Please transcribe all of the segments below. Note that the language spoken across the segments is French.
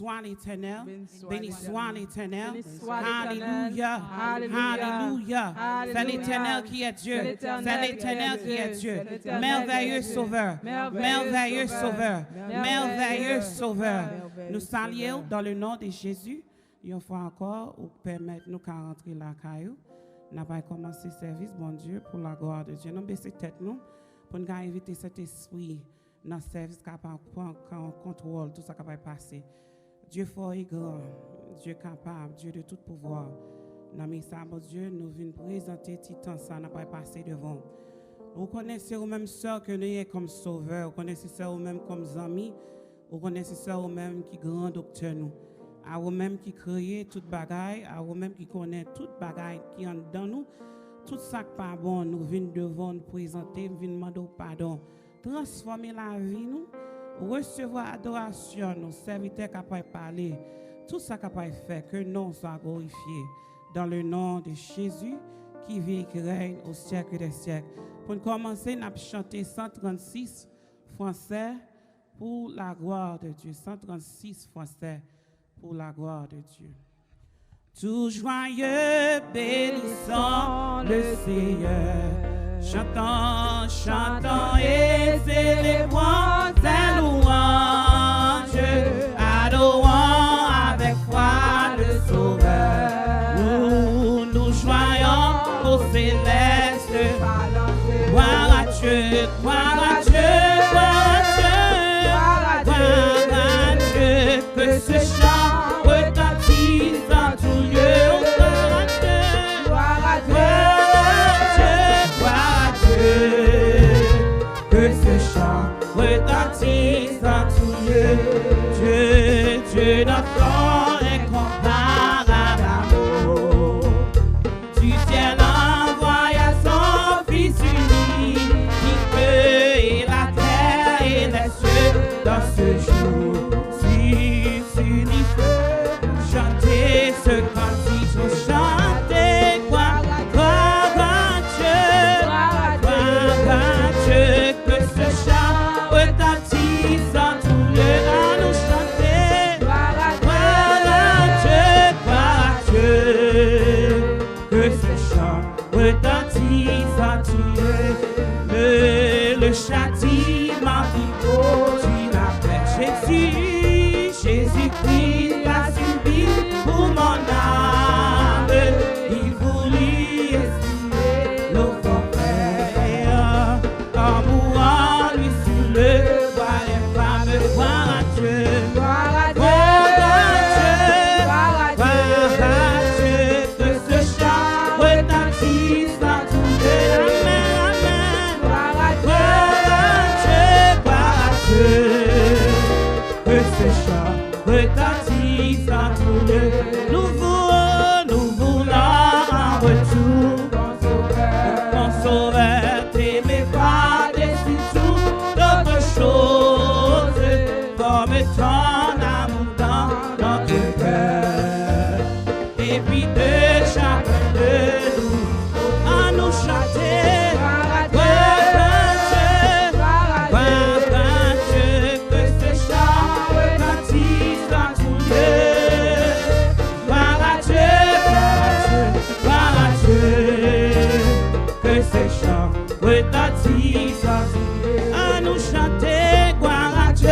soit l'Éternel. Béni soit l'Éternel. Béni soit Alléluia. Alléluia. C'est l'Éternel qui est Dieu. C'est l'Éternel qui est Dieu. Merveilleux Sauveur. Merveilleux Sauveur. Merveilleux Sauveur. Nous saluons dans le nom de Jésus. Une fois encore, pour permettre nous de rentrer la caillou. Nous avons commencé le service, bon Dieu, pour la gloire de Dieu. Nous baissons tête nous pour nous inviter cet esprit dans le service capable de contrôle tout ça qui va passer. Dieu fort et grand, Dieu capable, Dieu de tout pouvoir. Dans mes sabots, Dieu, nous venons présenter Titan, ça n'a pas passé devant. Vous connaissez vous-même ça que nous sommes comme sauveur, vous connaissez ça vous-même comme amis, vous connaissez ça vous-même qui grand docteur nous. À vous-même qui créez toute bagaille, à vous-même qui connaît toute bagaille qui est dans nous, tout ça qui n'est pas bon, nous venons devant nous présenter, nous venons demander pardon. Transformer la vie, nous, recevoir adoration, nos serviteurs capables de parler, tout ça capable de faire, que nous soit glorifié dans le nom de Jésus qui vit et qui règne au siècle des siècles. Pour commencer, nous avons chanté 136 français pour la gloire de Dieu. 136 français pour la gloire de Dieu. Tout joyeux, bénissant le Seigneur. Chantons, chantons et célébrons sa louange, adorons avec foi le Sauveur. Nous nous joignons au céleste. Gloire à Dieu, gloire à Dieu, gloire à Dieu, gloire à Dieu, que ce chant retentisse en tout lieu. Gloire à Dieu, que ce chant retentisse dans tout lieu. Dieu, Dieu notre incomparable amour, du ciel envoya son Fils unique, et la terre et les cieux dans ce jour s'unissent. Chantez ce cantique, chantez gloire à Dieu, que ce chant retentisse en tout lieu. À nous chanter gloire à Dieu, que ce chant retentisse en tout lieu. Le châtiment qui produit la paix, Jésus-Christ a subi pour mon âme. Il voulut expier nos forfaits en mourant lui sur le bois des femmes. Gloire à Dieu, gloire à Dieu, gloire à Dieu, que ce chant retentisse dans tout lieu. Amen, amen. Gloire à Dieu, que ce chant retentisse dans tout lieu. Nous voulons en retour ton Sauveur, t'aimer pas dessus tout d'autres choses, comme ton amour dans notre cœur. Et puis de chacun de nous, à nous chanter gloire à Dieu, que ce chant retentisse dans tout lieu. Gloire à Dieu, gloire à Dieu, que ce chant retentisse dans tout lieu. À nous chanter gloire à Dieu,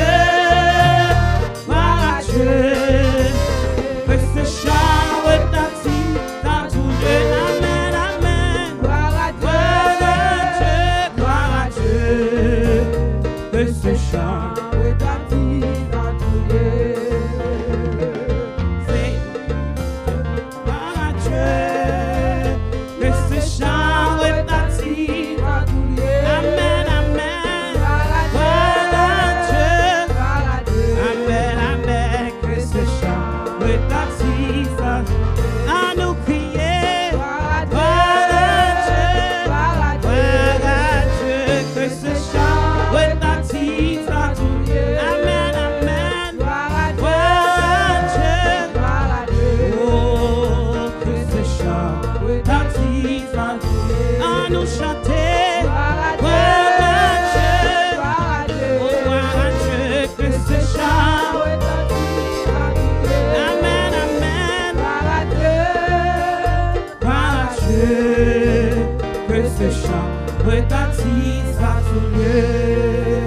retentisse à tout lieu.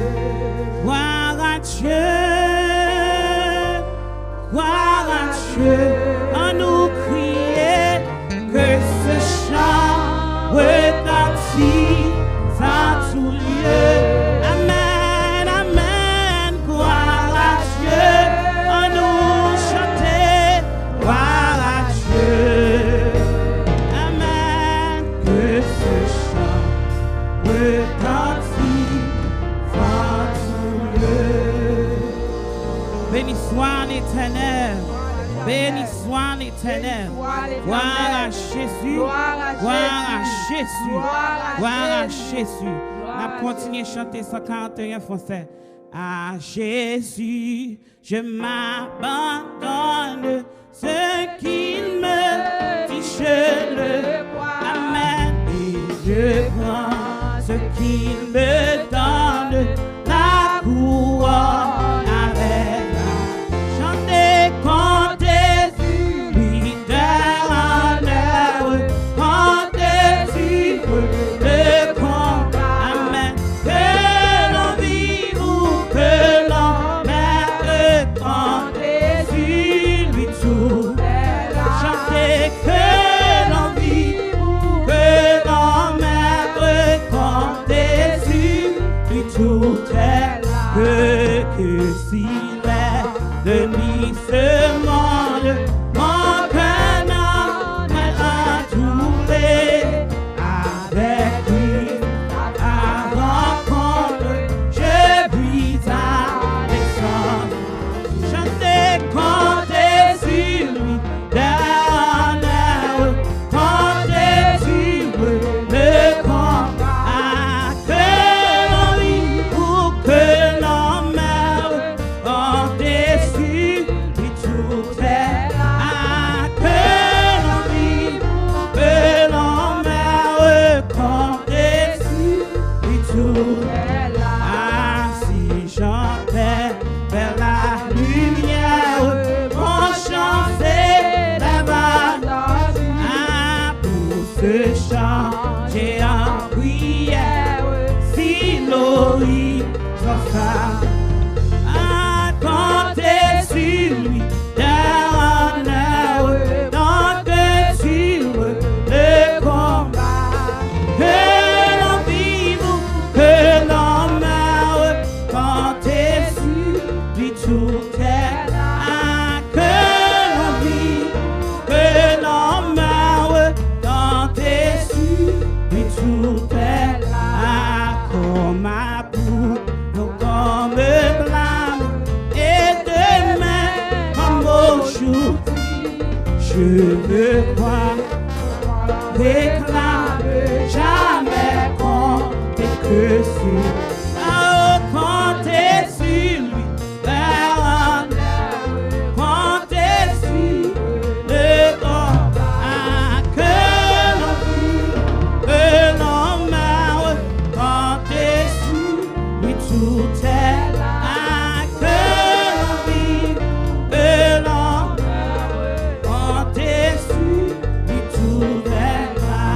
Gloire à Dieu, gloire à Dieu, en nous crier que ce chant retentisse à tout lieu. Amen, amen, gloire à Dieu, en nous chanter, gloire à Dieu. Amen, que ce chant retentisse à tout lieu. Béni soit l'Éternel. Béni soit l'Éternel. Gloire à Jésus. Gloire à Jésus. Gloire à Jésus. On a continué à chanter 141 français. À Jésus, je m'abandonne. Ce qu'il me dit, je le crois. Amen. Et je prends ce qu'il me donne. La couronne avec la chanter, compter sur lui d'honneur, compter sur le combat. Amen. Que l'on vive ou que l'on meure, compter sur lui tout. Chanter que l'on vive ou que l'on meure, compter sur lui tout est là. Que s'il est de lui ce monde, mon cœur n'en est entouré avec lui. À rencontre, je brise Alexandre. Chanter, compter sur lui d'honneur, compter sur le combat. Que l'on vive ou que l'on meure, compter sur lui tout est là. Que l'on vive ou que l'on meure, compter sur lui tout est là. Si j'en vais vers la lumière, mon chant s'élèvera. Pour ce chant, j'ai en prière, si l'horizon s'arrête. Compter sur lui d'honneur, compter sur le combat. Que l'on vive ou que l'on meure, compter sur lui tout est là. Que l'on vive ou que l'on meure, compter sur lui tout est là. Comme ma boue, comme blâme, et demain comme aujourd'hui, je veux croire, réclame jamais compter que sur compter sur lui, compter sur le combat. Que l'on vive, que l'on meure, compter sur lui tout est là. Que l'on vive, que l'on meure, compter sur lui tout est là.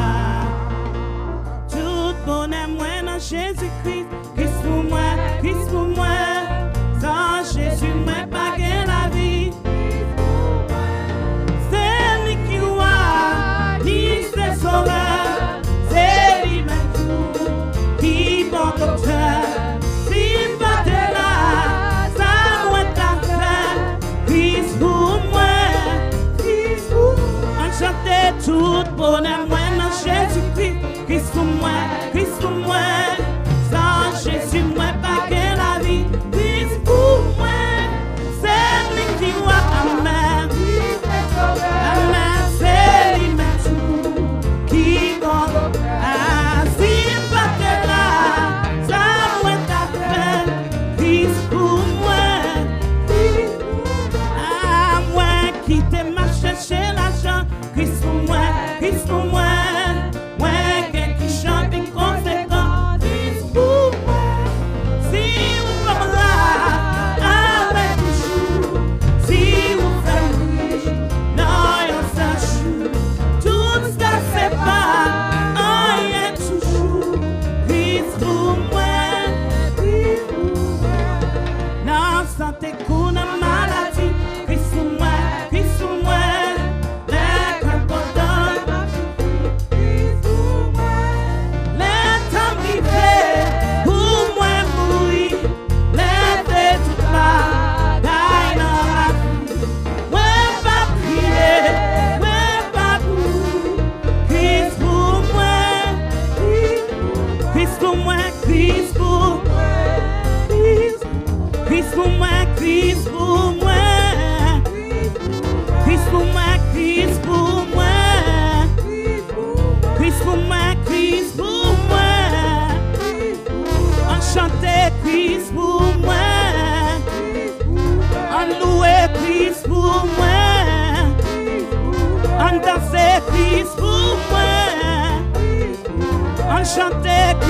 Tout bonheur moi dans Jésus-Christ, Christ pour moi, Christ pour moi. Sans Jésus, moi pas gain la vie. C'est lui qui roi, lui c'est sauveur, c'est lui-même tout, qui bon docteur. Si pas de là, ça doit être fait. Christ pour moi, Christ pour moi. On chantait tout bonheur moi dans Jésus-Christ, Christ pour moi, Christ pour moi. Sans Jésus, moi pas gain la vie. Christ pour moi,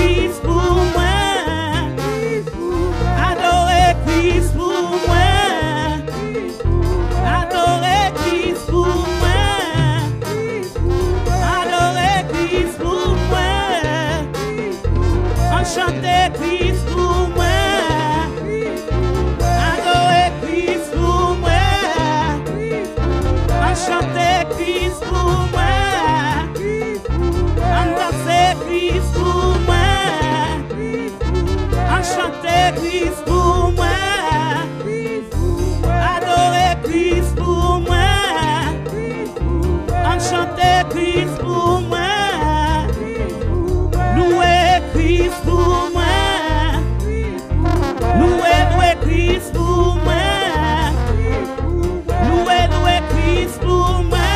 Christ pour moi. Adorer Christ pour moi. Adorer Christ pour moi. Adorer Christ pour moi. Enchanter Christ pour moi. Adorer Christ pour moi. Enchanter Christ pour moi. Danser Christ pour moi. Enchanter Christ pour moi. Adorer Christ pour moi. Enchanter Christ pour moi. Louer Christ pour moi. Louer Christ pour moi. Louer Christ pour moi.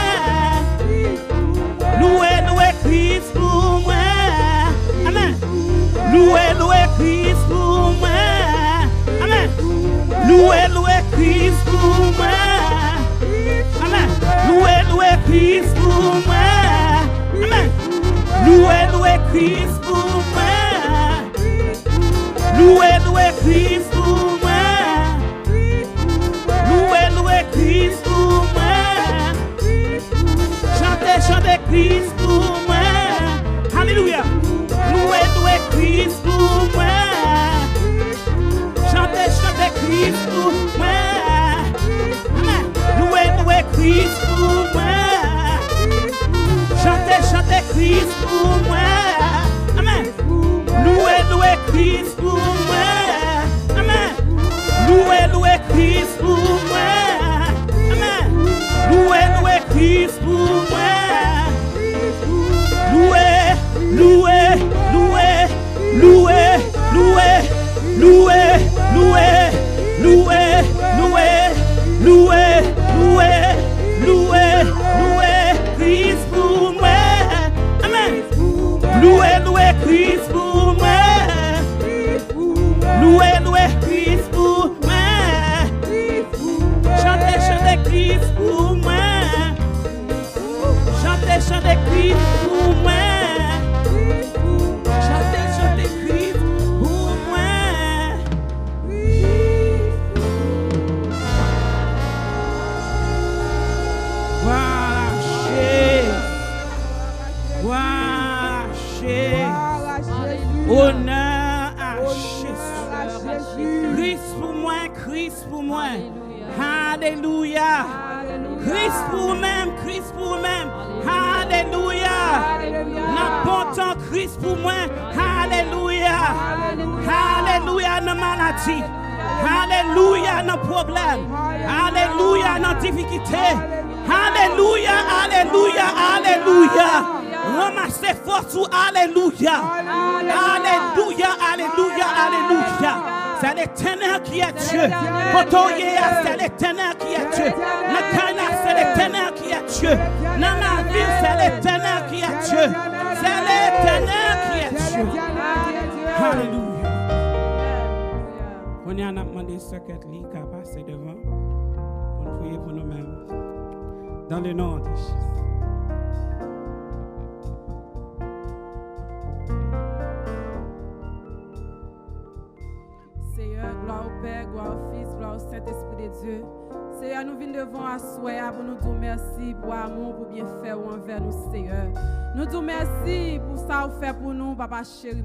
Louer Christ pour moi. Amen. Louer Christ pour moi. Amen. Louer Christ pour moi. Amen. Louer Christ pour moi. Amen. Louer Christ pour moi. Louer Christ pour moi. Louer Christ pour moi. Chantez Christ pour moi. Alléluia. Louer Christ pour moi. Chantez Christ pour moi. Amen. Louer Christ pour moi. Chantez Christ pour moi. Amen. Louer Christ pour moi. Amen. Louer Christ pour moi. Amen. Louer Christ pour moi. Louer Christ pour moi. Amen. Louer Christ pour moi. Louer Christ pour moi. Chantez Christ pour moi. Chantez Christ pour moi. Chantez Christ pour moi. Honneur à Jésus. Christ pour moi, Christ pour moi. Alléluia. Christ pour même, Christ pour même. Alléluia. N'importe Christ pour moi. Alléluia. Alléluia dans maladie. Alléluia dans problème. Alléluia dans difficulté. Alléluia, alléluia, alléluia. Ramassez force ou alléluia. Alléluia, alléluia, alléluia. C'est l'éternel qui est Dieu. C'est l'éternel qui est Dieu. C'est l'éternel qui est Dieu. Dans ma vie, c'est l'éternel qui est Dieu. C'est l'éternel qui est Dieu. Alléluia. On y a demandé ce que lui a passé devant pour prier pour nous-mêmes. Dans le nom de Jésus. Seigneur, gloire au Père, gloire au Fils, gloire au Saint-Esprit de Dieu. Seigneur, nous venons devant asseoir pour nous dire merci pour l'amour, pour bien faire envers nous, Seigneur. Nous disons merci pour ça que vous faites pour nous, Papa chéri.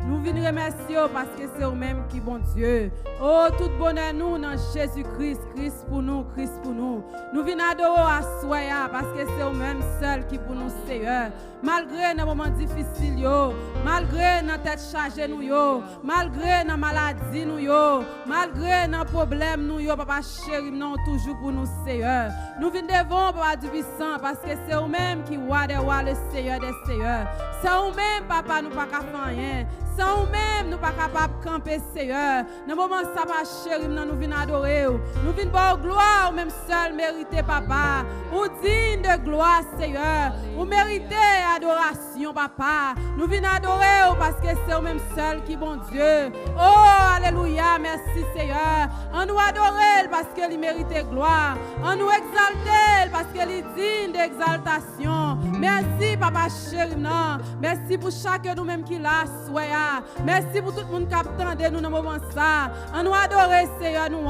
Nous venons remercier parce que c'est vous-même qui bon Dieu. Oh, tout bonheur nous dans Jésus-Christ, Christ pour nous, Christ pour nous. Nous venons adorer asseoir parce que c'est vous-même seul qui pour nous, Seigneur. Malgré nos moments difficiles, malgré nos têtes chargées, malgré nos maladies, malgré nos problèmes, Papa chéri, nous toujours pour nous, Seigneur. Nous venons devant Papa du puissant parce que c'est vous-même qui roi des rois, le Seigneur des seigneurs. C'est vous-même, Papa, nous pas qu'à faire rien. Sans nous-mêmes, nous pas capables de camper, Seigneur. Dans le moment où ça va, chérie, nous venons adorer. Nous venons voir gloire, même seul mérité, papa. Ou digne de gloire, Seigneur. Ou mérité adoration, papa. Nous venons adorer parce que c'est vous-même seul qui est bon Dieu. Oh, alléluia, merci, Seigneur. On nous adorer parce qu'il mérite gloire. On nous exalter parce qu'il est digne d'exaltation. Merci, papa chéri. Merci pour chacun de nous-mêmes qui l'a souhaité. Merci pour tout le monde qui attendait nous dans ce moment ça. On nous adorer, Seigneur, nous.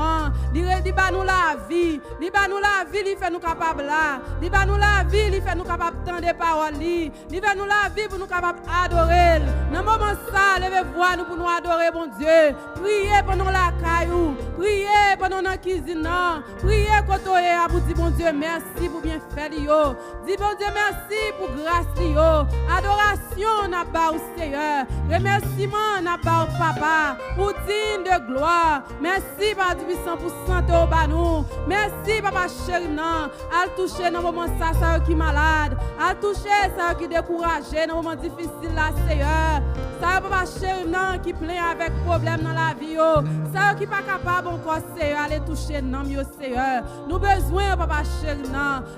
Il bat nous la vie. Il bat nous la vie, il fait nous capables là. Il bat nous la vie, il fait nous capables de tendre paroles. Il fait nous la vie pour nous capables d'adorer. Dans ce moment ça, levez-vous nous pour nous adorer, bon Dieu. Priez pendant la caillou. Priez pendant la cuisine. Priez quand on est pour dire, bon Dieu, merci pour bien faire. Dis, bon Dieu, merci pour grâce. Adoration n'a pas au Seigneur. Remerciement n'a pas au Papa. Pour digne de gloire. Merci, Papa du puissant pour santé au banou. Merci, Papa chéri. À toucher dans le moment ça qui est malade. À toucher ça qui est découragé dans le moment difficile là, Seigneur. Ça, Papa chéri, qui plein avec problème dans la vie. Ça, qui n'est pas capable encore, Seigneur, aller toucher dans mieux, Seigneur. Nous besoin, Papa chéri.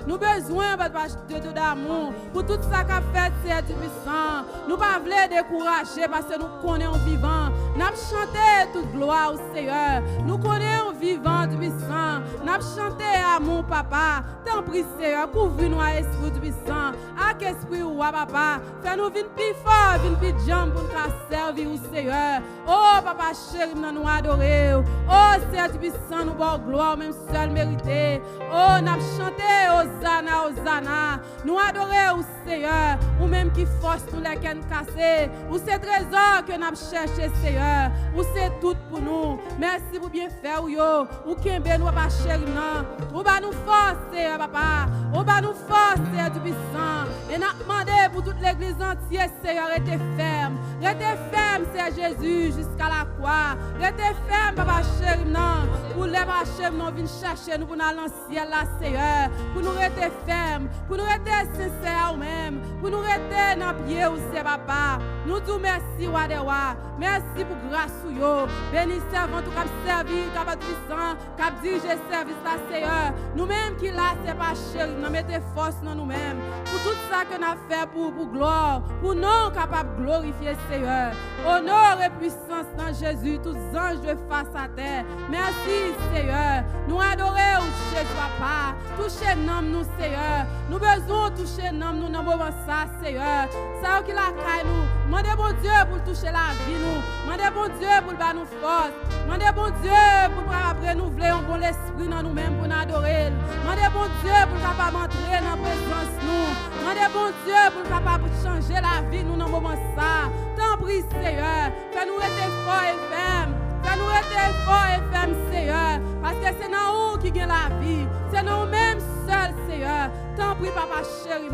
Nous besoin, Papa de d'amour. Pour tout ça qu'a fait, Seigneur du puissant. Nous ne pouvons pas décourager parce que nous connaissons vivant. Nous avons chanté toute gloire au Seigneur. Nous connaissons vivant du puissant. Nous avons chanté amour, Papa. T'en prie, Seigneur, couvre-nous à l'esprit du puissant. À qu'esprit ou à Papa. Fais-nous venir plus fort, venir plus jambes pour nous servir au Seigneur. Oh, Papa chéri, nous adorer. Oh, Seigneur du puissant, nous avons gloire, même seul mérité. Oh, nous avons chanté Hosanna, Hosanna. Nous adorer au Seigneur. Ou même qui force nous les cannes cassées. Ou c'est trésor que nous avons cherché, Seigneur. Ou c'est tout pour nous. Merci pour bien faire, yo. Ou qu'embe nous pas chéri, non. Ou va nous forcer, papa. Ou va nous forcer du puissant. Et nous demandé pour toute l'église entière, Seigneur, restez ferme. Restez ferme, Seigneur Jésus, jusqu'à la croix. Restez ferme, papa chéri, non. Pour les papa chéri, nous venons chercher, nous pour nous aller dans le ciel, là, Seigneur. Pour nous rester fermes. Pour nous rester sincères ou même. Pour nous rester dans le pied où c'est, papa. Nous disons merci, Wadewa. Merci pour grâce ou yo. Béni servant tout cap servir, cap puissant, cap diriger service là, Seigneur. Nous-mêmes qui là, c'est pas chéri, nous mettez force dans nous-mêmes. Pour tout ça que nous avons fait pour gloire, pour nous capables de glorifier, Seigneur. Honneur et puissance dans Jésus, tous anges de face à terre. Merci, Seigneur. Nous adorer chez papa. Toucher nous, Seigneur. Nous besoin toucher nous dans le moment ça, Seigneur. Ça qui la caille nous. Mandez bon Dieu pour toucher la vie nous. Mandez bon Dieu pour nous force. Mandez bon Dieu pour renouveler un bon esprit dans nous-mêmes pour nous adorer. Mandez bon Dieu pour capable entrer dans la présence nous. Mandez bon Dieu pour capable changer la vie nous dans le moment ça. T'en prie, Seigneur. Fais-nous être forts et fermes. Fais-nous être forts et fermes, Seigneur. Parce que c'est dans nous qui gagne la vie. C'est nous-mêmes seuls, Seigneur. T'en prie, papa chéri,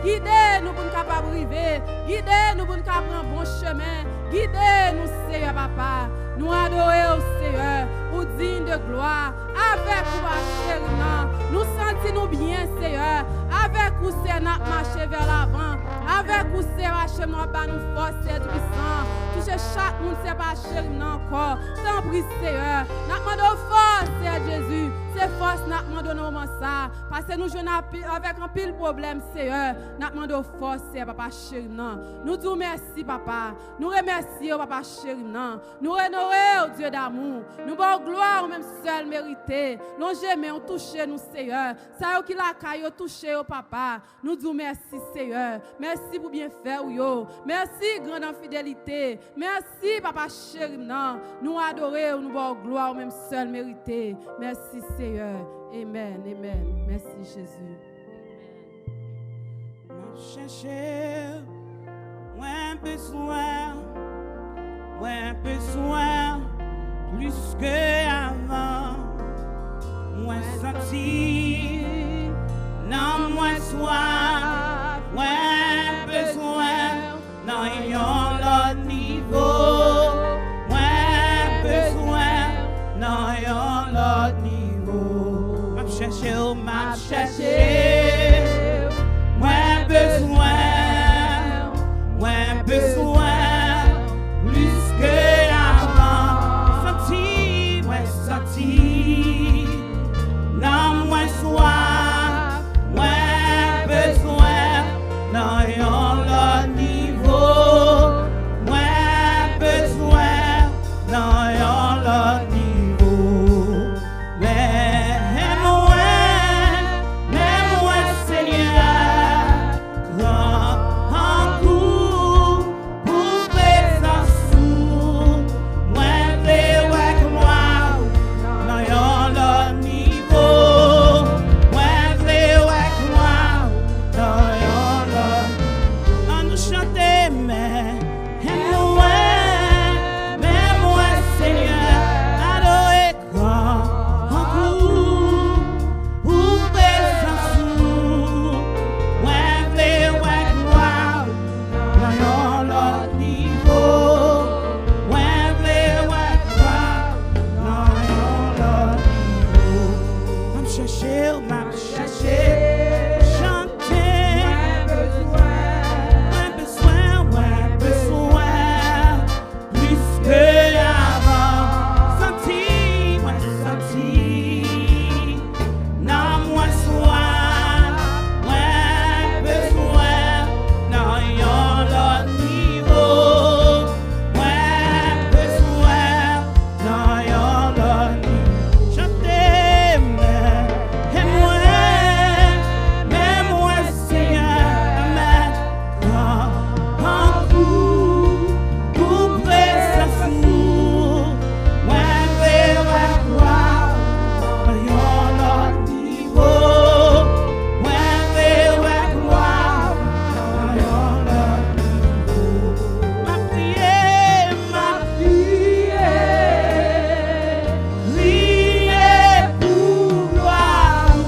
guidez-nous pour nous capables de arriver. Guidez-nous pour nous capables de prendre bon chemin. Guidez-nous, Seigneur, papa. Nous adorer au Seigneur, au digne de gloire. Avec vous, ma chérie, nous sentons-nous bien, Seigneur. Avec vous, c'est notre marcher vers l'avant. Avec vous, c'est marcher nous force, c'est puissant. Toucher chaque monde, c'est pas chérie, encore. Tant pis, Seigneur. Nous demandons force, c'est Jésus. C'est force, nous demandons dans moment ça. Parce que nous jouons avec un pile problème, Seigneur. Nous demandons force, c'est papa chéri, Nous disons merci, papa. Nous remercions, papa chéri, Nous honorons, Dieu d'amour. Nous donnons gloire, même seul mérité. Longez, mais on touche nous, Seigneur. Ça y est qui la caille, touche au papa. Nous disons merci, Seigneur. Merci pour bien faire, yo. Merci, grande fidélité. Merci, papa chéri, Nous adorons, nous donnons gloire, même seul mérité. Merci, Seigneur. Amen, amen. Merci, Jésus. Amen. Chercher, moins besoin, plus que avant. Moins senti, non moins soif, moins besoin, non yon l'autre niveau. Moins besoin, non yon l'autre niveau. M'a cherché, moins besoin, plus chercher, m'a chercher, chanter. Moins besoin, plus que avant. Senti, moi senti, non moi soin, moins besoin, non yon l'autre niveau. Moins besoin, non yon l'autre niveau. Chantez, et moi Seigneur, mais quand vous présence nous, moi croire, yon l'autre niveau. Moi croire, yon l'autre niveau. Ma prière, priez pour gloire.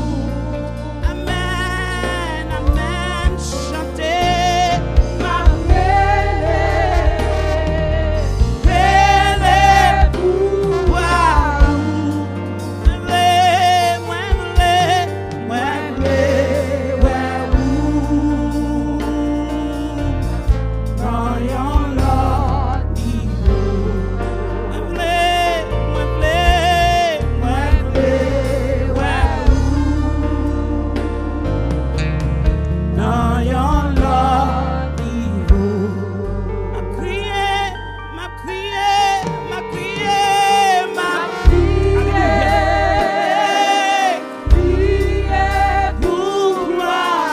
Amen, amen, chantez. Ma prière pour gloire.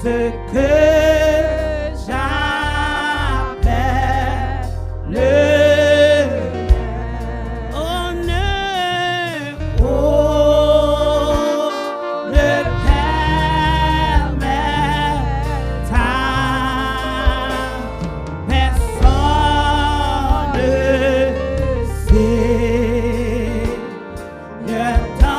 Ce que j'appelle le honneur, oh, le permettre à personne ne sait le temps.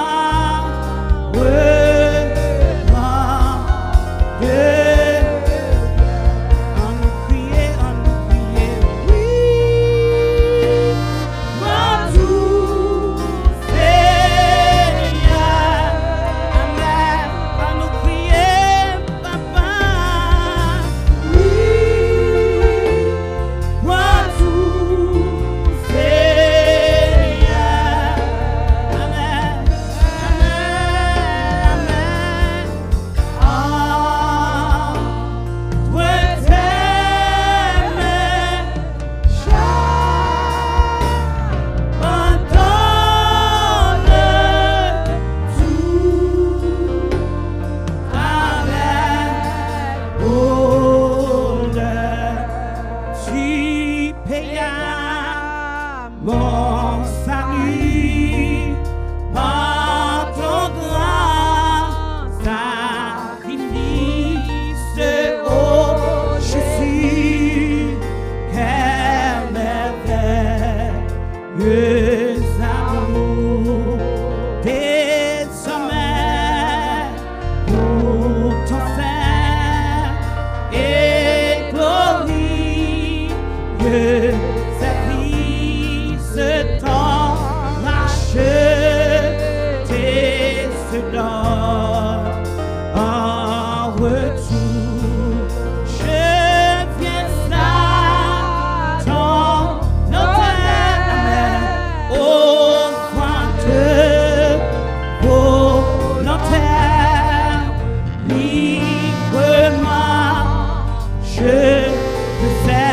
Mon salut par ton grand sacrifice, oh Jésus, quel merveilleux amour, désormais pour ton sein et glorieux ce temps racheté se donne en retour. Je viens à ton honneur, au point de volontaire, librement je te fais.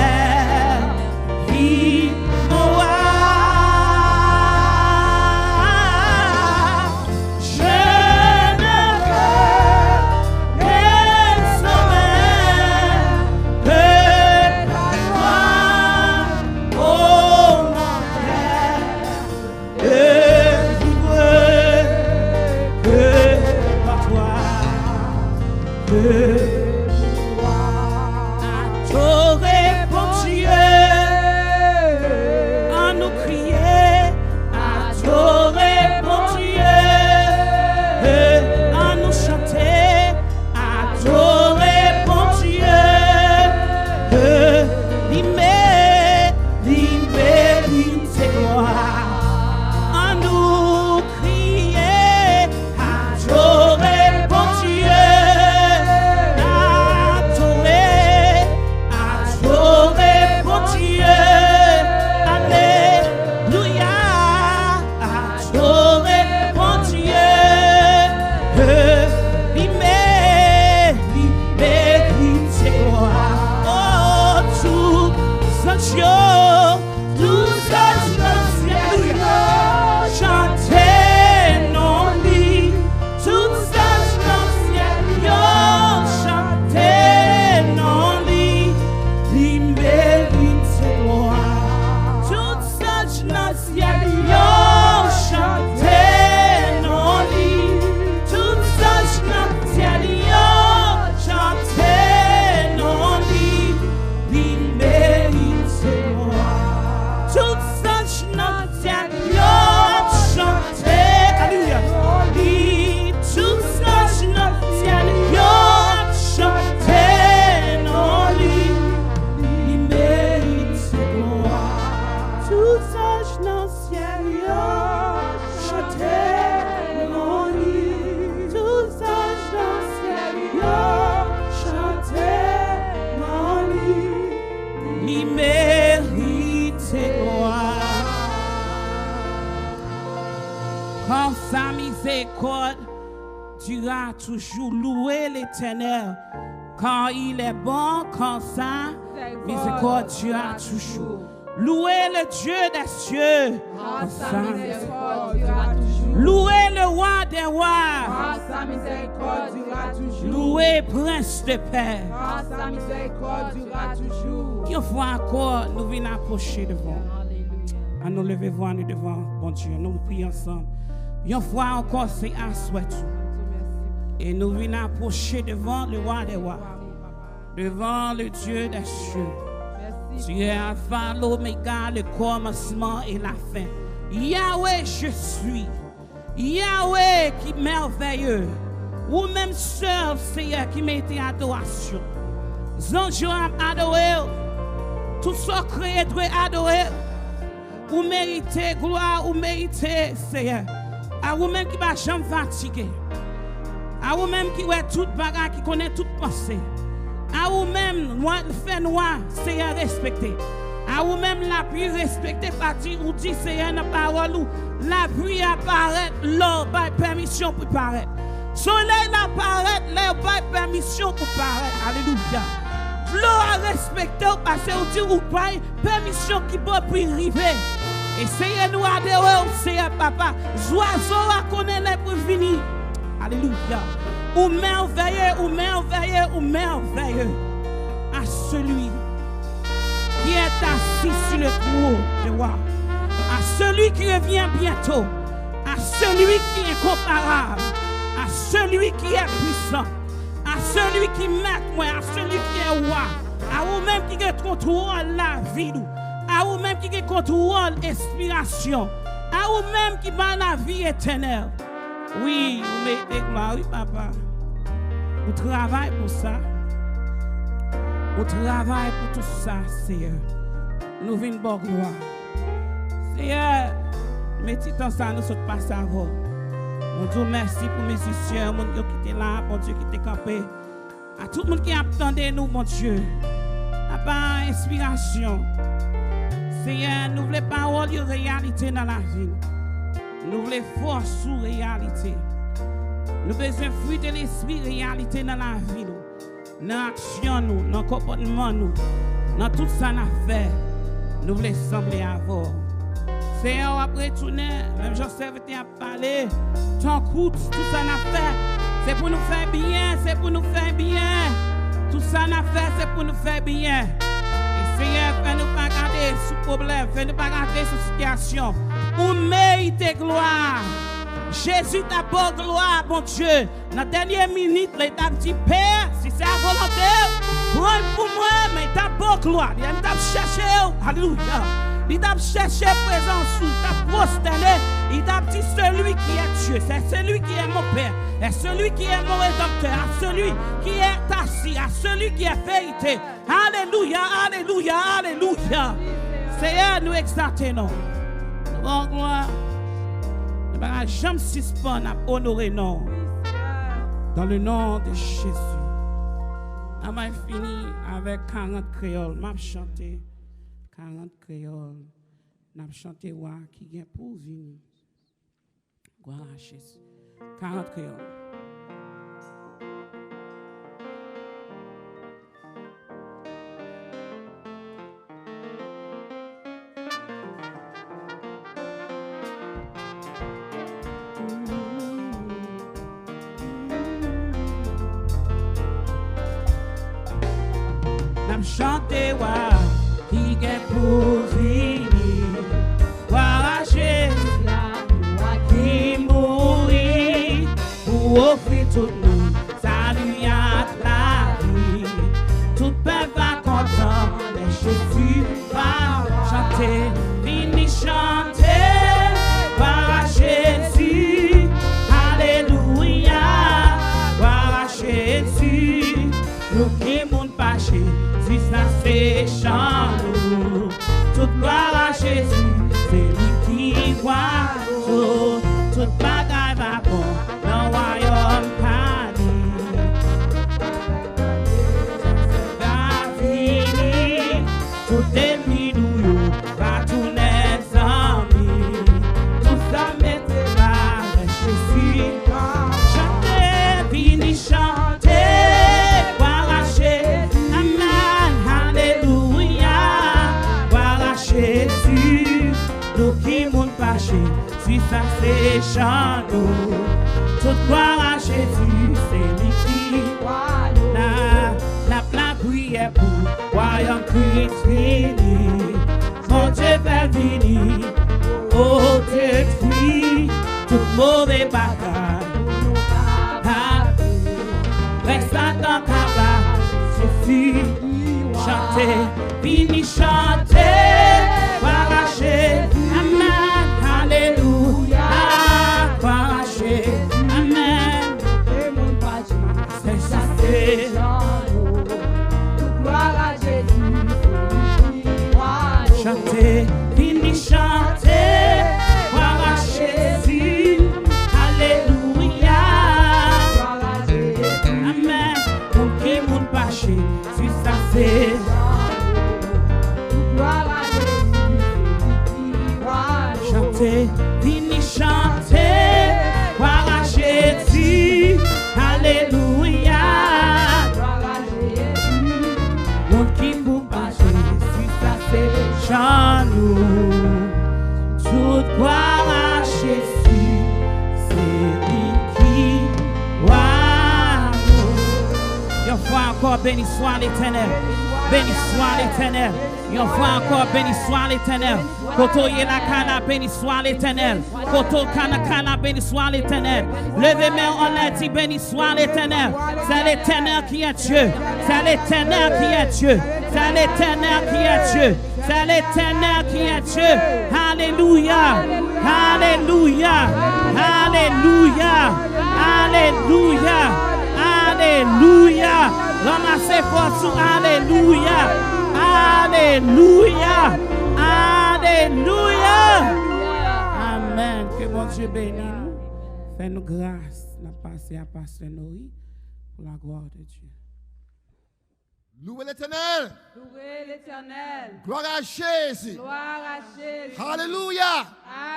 Sa miséricorde durera toujours. Louez l'Éternel, quand il est bon, quand sa miséricorde durera toujours. Louez le Dieu des cieux, quand sa miséricorde durera toujours. Louez le roi des rois, quand sa miséricorde durera toujours. Louez Prince de paix, quand sa miséricorde durera toujours. Une fois encore, nous venons approcher devant. À nous lever voir nous devant, bon Dieu, nous prions ensemble. Une fois encore, c'est à souhait. Et nous venons approcher devant le roi des rois, devant le Dieu des cieux. Tu es Alpha, l'Oméga, le commencement et la fin. Yahweh, je suis. Yahweh qui est merveilleux. Ou même seul, Seigneur, qui mérite adoration. Zanjo adoré. Tout ce créé doit adorer. Ou méritez gloire, ou méritez, Seigneur. À vous-même qui va jamais fatiguer. À vous-même qui voit toute bagarre, qui connaît toute pensée. À vous-même, fait noir, Seigneur, respecté. À vous-même, la pluie respectée, partie où dit, Seigneur, la parole où la pluie apparaît, l'eau, pas permission pour paraître. Soleil apparaît, l'air, pas permission pour paraître. Alléluia. L'eau a respecté, parce que dit, ou pas permission qui peut pour arriver. Et Seigneur, nous adorons, Seigneur, papa. Oiseau a connaître les pour venir. Alléluia. Ou merveilleux, ou merveilleux, ou merveilleux à celui qui est assis sur le trône de roi, à celui qui revient bientôt, à celui qui est incomparable, à celui qui est puissant, à celui qui met moi, à celui qui est roi, à vous-même qui contrôle la vie, à vous-même qui contrôle l'inspiration, à vous-même qui m'a la vie éternelle. Oui, vous mettez gloire, oui, papa. Vous travaillez pour ça. Vous travaillez pour tout ça, Seigneur. Nous venons pour gloire. Seigneur, mettez dans ça, nous sommes pas ça. Nous disons merci pour mes musiciens, les gens qui étaient là, mon Dieu, qui étaient campés. À tout le monde qui attendait nous, mon Dieu. À part inspiration. Seigneur, nous voulons parole de réalité dans la vie. Nous voulons force sous réalité. Nous besoin fruit de l'esprit réalité dans la vie. Dans l'action, dans le comportement, dans tout ça nous fait. Nous voulons sembler à vous. Seigneur, après tourner, même Joseph était à parler. Ton coup, tout ça nous fait. C'est pour nous faire bien, c'est pour nous faire bien. Tout ça nous fait, c'est pour nous faire bien. Et Seigneur, fais-nous pas garder sous problème, fais-nous pas garder sous situation. Ou méritez gloire. Jésus t'a beau gloire, mon Dieu. Dans la dernière minute, il t'a dit, Père, si c'est à volonté, prends pour moi, mais il t'a beau gloire. Il t'a cherché, alléluia. Il t'a cherché présence, il t'a prosterné. Il t'a dit, celui qui est Dieu, c'est celui qui est mon Père, et celui qui est mon rédempteur, à celui qui est assis, à celui qui est vérité. Alléluia, alléluia, alléluia. Seigneur, nous exaltons. Nous gloire. Ne va jamais suspendre à honorer non. Dans le nom de Jésus. On va finir avec 40 créoles. M'a chanté 40 créoles. M'a chanté wa qui vient pour venir. Gloire à Jésus. 40 créoles. Chanter wa qui est pour venir, voir Jésus qui mourit pour offrir tout le monde, salut à la vie. Tout peuple va content, mais Jésus va chanter, fini chanter, voir Jésus, alléluia, voir Jésus, nous qui monde pas chez. Si ça c'est chant, toute gloire à Jésus, c'est lui qui voit tout, toute bagaille va bon, dans le royaume paradis. Va finir, tout est mis nous, va tourner sans lui, tout ça mettez là, chantons. Toute gloire à Jésus, c'est lui qui la prière pour royaume Christ fini. Mon Dieu fait venir, oh détruit tout mauvais bagage. Reste dans ta suffit, chanter, fini chanter, arracher, amen, alléluia, arracher, amen, c'est ça, c'est chanter, fini chanter, arracher, alléluia, amen, pour qui moun paché, c'est ça, c'est chanter, fini chanter, arracher, alléluia, pour qui moun paché, c'est ça, c'est chant-nous, toute gloire à Jésus, c'est lui qui voit nous. Une fois encore, béni soit l'Éternel, béni soit l'Éternel. Une fois encore, béni soit l'Éternel. Koto yela kana, béni soit l'Éternel. Koto kana kana, béni soit l'Éternel. Levez main en l'air, dit béni soit l'Éternel. C'est l'Éternel qui est Dieu. C'est l'Éternel qui est Dieu. C'est l'Éternel qui est Dieu. C'est l'Éternel qui est Dieu. Alléluia. Alléluia. Alléluia. Alléluia. Alléluia. Ramassez force sous Alléluia. Alléluia. Alléluia. Amen. Que mon Dieu bénisse nous. Fais-nous grâce. La passer à Pasteur Noé pour la gloire de Dieu. Louez l'Éternel. Louez l'Éternel. Gloire à Jésus. Gloire à Jésus. Alléluia.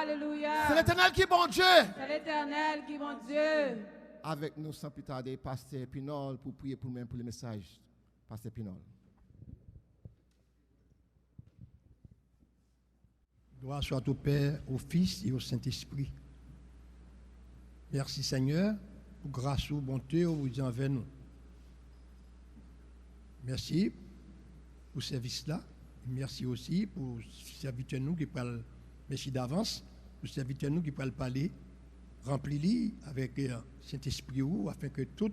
Alléluia. C'est l'Éternel qui est bon Dieu. C'est l'Éternel qui est bon Dieu. Avec nous sans plus tarder, Pasteur Pinol, pour prier pour nous pour le message. Pasteur Pinol. Gloire soit au Père, au Fils et au Saint-Esprit. Merci Seigneur pour grâce ou bonté vous vous envers nous. Merci pour ce service-là. Merci aussi pour serviteur nous qui parle, merci d'avance, pour serviteur nous qui parle parler, remplis-les avec Saint-Esprit afin que tout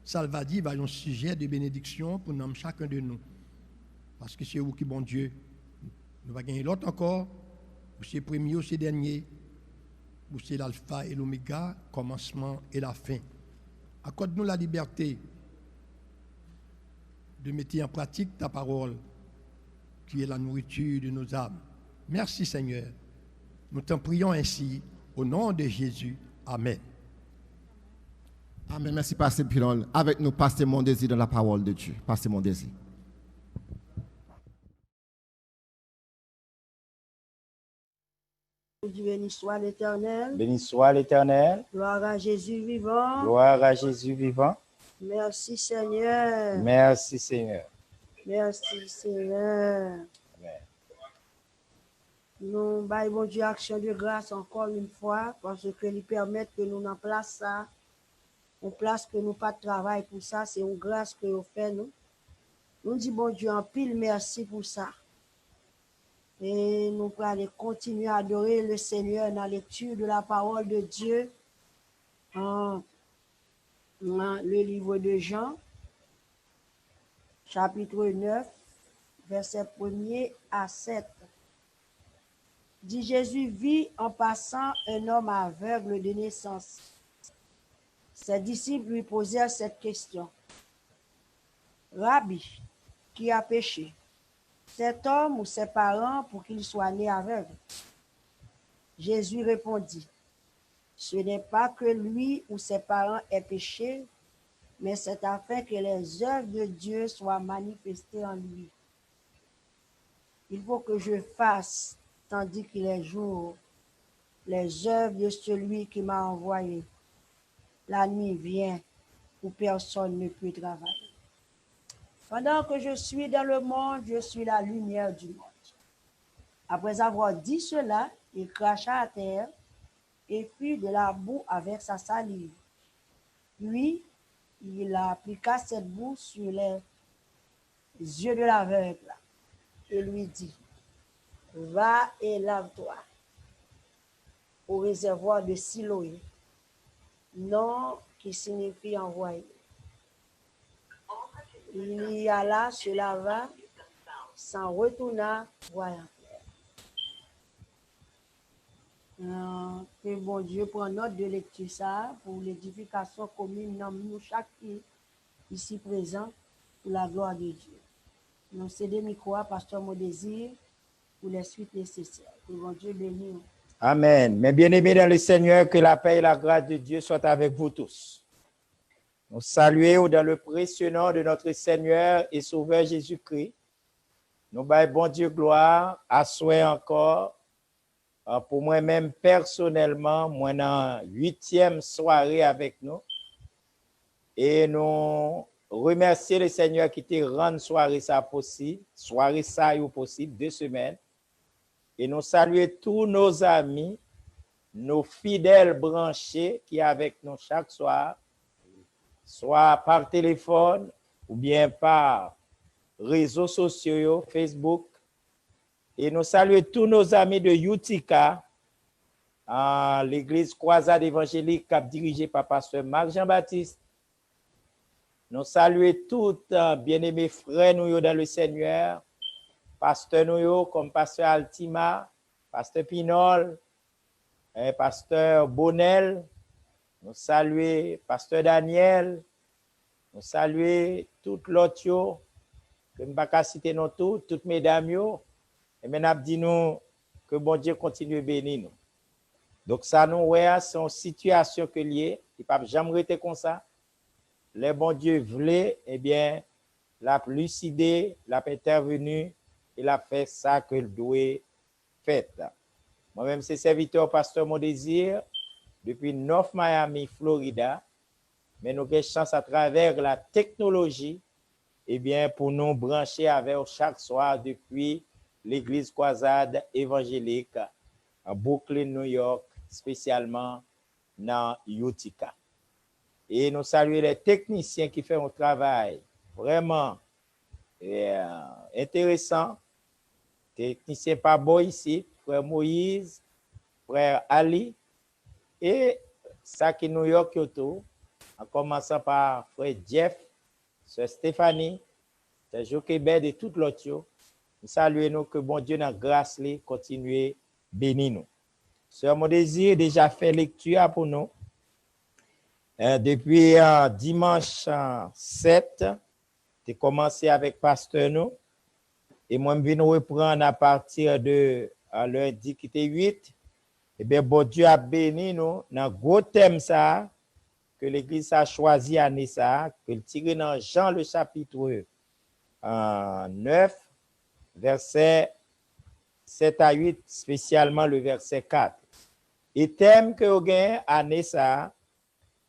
salvadi va un sujet de bénédiction pour nous, chacun de nous. Parce que c'est vous qui bon Dieu. Nous va gagner l'autre encore. Vous c'est premier ou c'est dernier. Vous c'est l'alpha et l'oméga, commencement et la fin. Accorde-nous la liberté de mettre en pratique ta parole, qui est la nourriture de nos âmes. Merci Seigneur. Nous t'en prions ainsi, au nom de Jésus. Amen. Amen. Merci Pasteur Pinol. Avec nous, Pasteur Mondesi dans la parole de Dieu. Pasteur Mondesi. Béni soit l'Éternel. Béni soit l'Éternel. Gloire à Jésus vivant. Gloire à Jésus vivant. Merci Seigneur. Merci Seigneur. Merci Seigneur. Amen. Nous baillons bon Dieu action de grâce encore une fois parce que lui permettre que nous en place ça. On place que nous pas de travail pour ça, c'est une grâce que vous faites nous. Nous disons bon Dieu en pile merci pour ça. Et nous allons continuer à adorer le Seigneur dans la lecture de la parole de Dieu dans le livre de Jean, chapitre 9, verset 1er à 7. Dit Jésus vit en passant un homme aveugle de naissance. Ses disciples lui posèrent cette question. Rabbi, qui a péché? Cet homme ou ses parents pour qu'il soit né aveugle? Jésus répondit, ce n'est pas que lui ou ses parents aient péché, mais c'est afin que les œuvres de Dieu soient manifestées en lui. Il faut que je fasse, tandis qu'il est jour, les œuvres de celui qui m'a envoyé. La nuit vient où personne ne peut travailler. Pendant que je suis dans le monde, je suis la lumière du monde. Après avoir dit cela, il cracha à terre et puis de la boue avec sa salive. Puis, il appliqua cette boue sur les yeux de l'aveugle et lui dit, va et lave-toi au réservoir de Siloé, nom qui signifie envoyé. Il y alla, se lava, s'en retourna, voyant clair. Que bon Dieu prend note de lecture ça pour l'édification commune dans nous chaque ici présent pour la gloire de Dieu. Nous cédons micro à Pasteur Modésir pour les suites nécessaires. Que bon Dieu bénisse. Amen. Mes bien-aimés dans le Seigneur, que la paix et la grâce de Dieu soient avec vous tous. Nous saluons dans le précieux nom de notre Seigneur et Sauveur Jésus-Christ. Nous baillons bon Dieu gloire, à souhait encore. Pour moi-même, personnellement, moi, dans 8e soirée avec nous. Et nous remercions le Seigneur qui te rend soirée ça possible, 2 semaines. Et nous saluons tous nos amis, nos fidèles branchés qui sont avec nous chaque soir, soit par téléphone ou bien par réseaux sociaux, Facebook. Et nous saluons tous nos amis de Utica, l'église croisade évangélique dirigée par pasteur Marc Jean-Baptiste. Nous saluons tous bien-aimés frères nous dans le Seigneur, pasteur nous comme pasteur Altima, pasteur Pinol, pasteur Bonnel. Nous saluons pasteur Daniel. Nous saluons toutes l'autre, que je ne vais pas citer non toutes mesdames. Et maintenant, dis-nous que bon Dieu continue à bénir nous. Donc, ça nous, ouais, c'est une situation que liée. Il ne peut jamais rester comme ça. Le bon Dieu voulait, eh bien, l'a lucidé, l'a intervenu, il a fait ça que le doit faire. Moi-même, c'est serviteur pasteur Mon Désir depuis North Miami, Florida. Mais nous avons chance à travers la technologie, eh bien, pour nous brancher avec chaque soir depuis l'église croisade évangélique à Brooklyn, New York, spécialement dans Utica. Et nous saluons les techniciens qui font un travail vraiment intéressant. Technicien pas beau ici, frère Moïse, frère Ali, et ça qui New York autour, en commençant par frère Jeff, sœur Stéphanie, sœur Joquebed et tout l'autre. Nous saluons nous que bon Dieu dans grâce les continue bénir nous. Sœur Mon Désir déjà fait lecture pour nous. Depuis dimanche 7, tu as commencé avec pasteur nous. Et moi, je viens reprendre à partir de lundi qui était 8. Eh bien, bon Dieu a béni nous dans le gros thème ça, que l'Église a choisi année ça, que le tiré dans Jean le chapitre 9, verset 7 à 8, spécialement le verset 4. Et thème que vous gagnez année ça,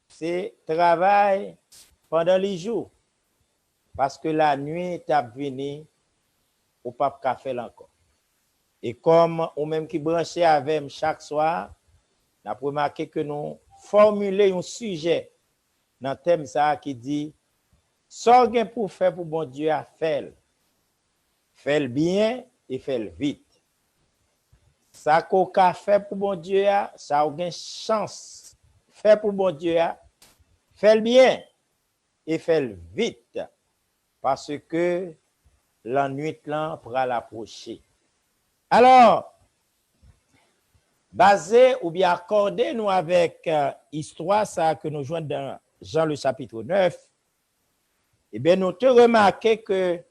c'est travail pendant les jours. Parce que la nuit est venue, au pape café encore. Et comme ou même qui branchait avec chaque soir, on a remarqué que nous formulons un sujet dans le thème ça qui dit sorgez pour faire pour bon Dieu à faire. Faire bien et faire vite. Ça qu'on a fait pour bon Dieu, ça a une chance. Faire pour bon Dieu, faire bien et faire vite. Parce que la nuit là pourra l'approcher. Alors, basé ou bien accordé nous avec histoire ça que nous joignons dans Jean le chapitre 9, eh bien nous te remarquons que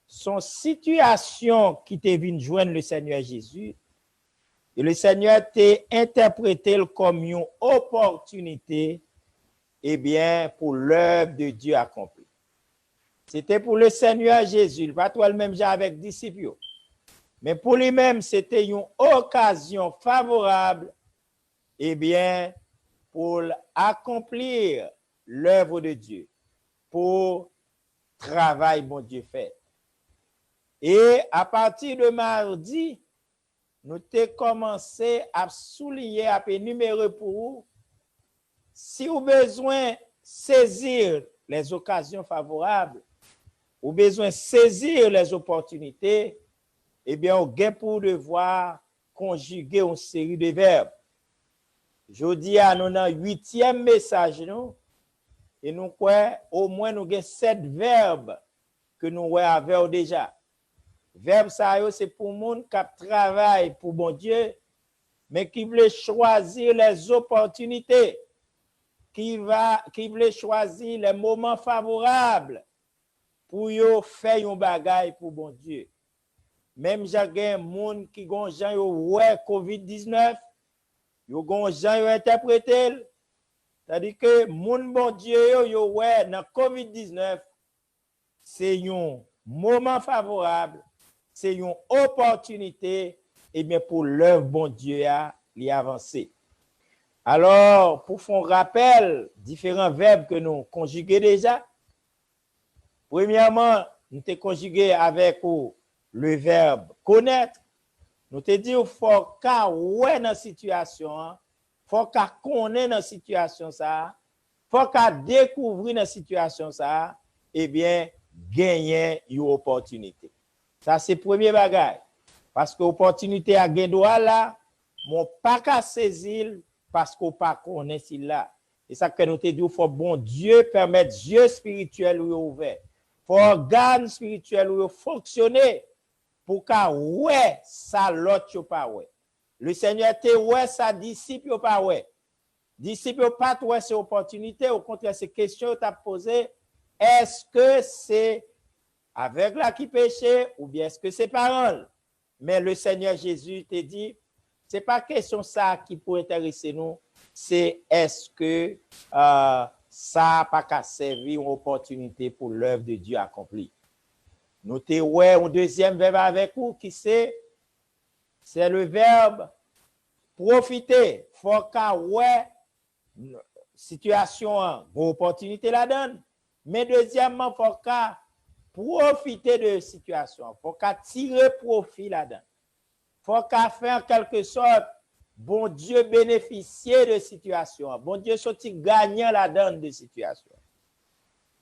son situation qui te vient joindre le Seigneur Jésus, et le Seigneur t'a interprété comme une opportunité, eh bien, pour l'œuvre de Dieu accomplie. C'était pour le Seigneur Jésus, pas toi le même genre avec disciples. Mais pour lui-même, c'était une occasion favorable, eh bien, pour accomplir l'œuvre de Dieu, pour travail bon Dieu fait. Et à partir de mardi, nous avons commencé à souligner, à énumérer pour vous, si vous avez besoin de saisir les occasions favorables, ou besoin de saisir les opportunités, eh bien, on a pour devoir conjuguer une série de verbes. Je dis à nous dans le 8e message, nous, et nous croyons au moins nous avons 7 verbes que nous avons déjà. Verbe ça, c'est pour les gens qui travaillent pour bon Dieu, mais qui veulent choisir les opportunités, qui veulent choisir les moments favorables pour faire un bagage pour bon Dieu. Même j'ai des gens qui ont ouais COVID-19, ils ont interprété, c'est-à-dire que mon bon Dieu yo ouais dans COVID-19, c'est un moment favorable, c'est une opportunité et bien pour l'œuvre bon Dieu à l'y avancer. Alors, pour faire un rappel, différents verbes que nous conjuguons déjà. Premièrement, nous avons conjugué avec le verbe connaître. Nous te dit qu'il faut qu'à ouais dans la situation, il faut qu'à connaître dans la situation ça, il faut qu'à découvrir dans la situation ça, et bien gagner une opportunité. Ça c'est le premier bagage. Parce que l'opportunité à gagner là, mon pas qu'à saisir parce qu'on pas connaît si là. Et ça que nous te dit qu'il faut bon Dieu permettre Dieu spirituel ou ouvert. Faut organe spirituel ou fonctionner. Pour que ouais ça l'autre pas ouais. Le Seigneur te ouais sa disciple pas ouais. Disciple pas ouais c'est opportunité, au contraire c'est question t'a posé, est-ce que c'est avec la qui péché ou bien est-ce que c'est parole? Mais le Seigneur Jésus te dit c'est pas question ça qui peut intéresser nous, c'est est-ce que ça pas qu'à servir une opportunité pour l'œuvre de Dieu accomplie. Nous te ouais un deuxième verbe avec vous qui c'est le verbe profiter. Faut qu'à ouais situation opportunité la donne. Mais deuxièmement faut qu'à profiter de situation. Faut qu'à tirer profit là-dedans. Faut qu'à faire en quelque sorte bon Dieu bénéficier de situation. Bon Dieu sorti gagnant la donne de situation.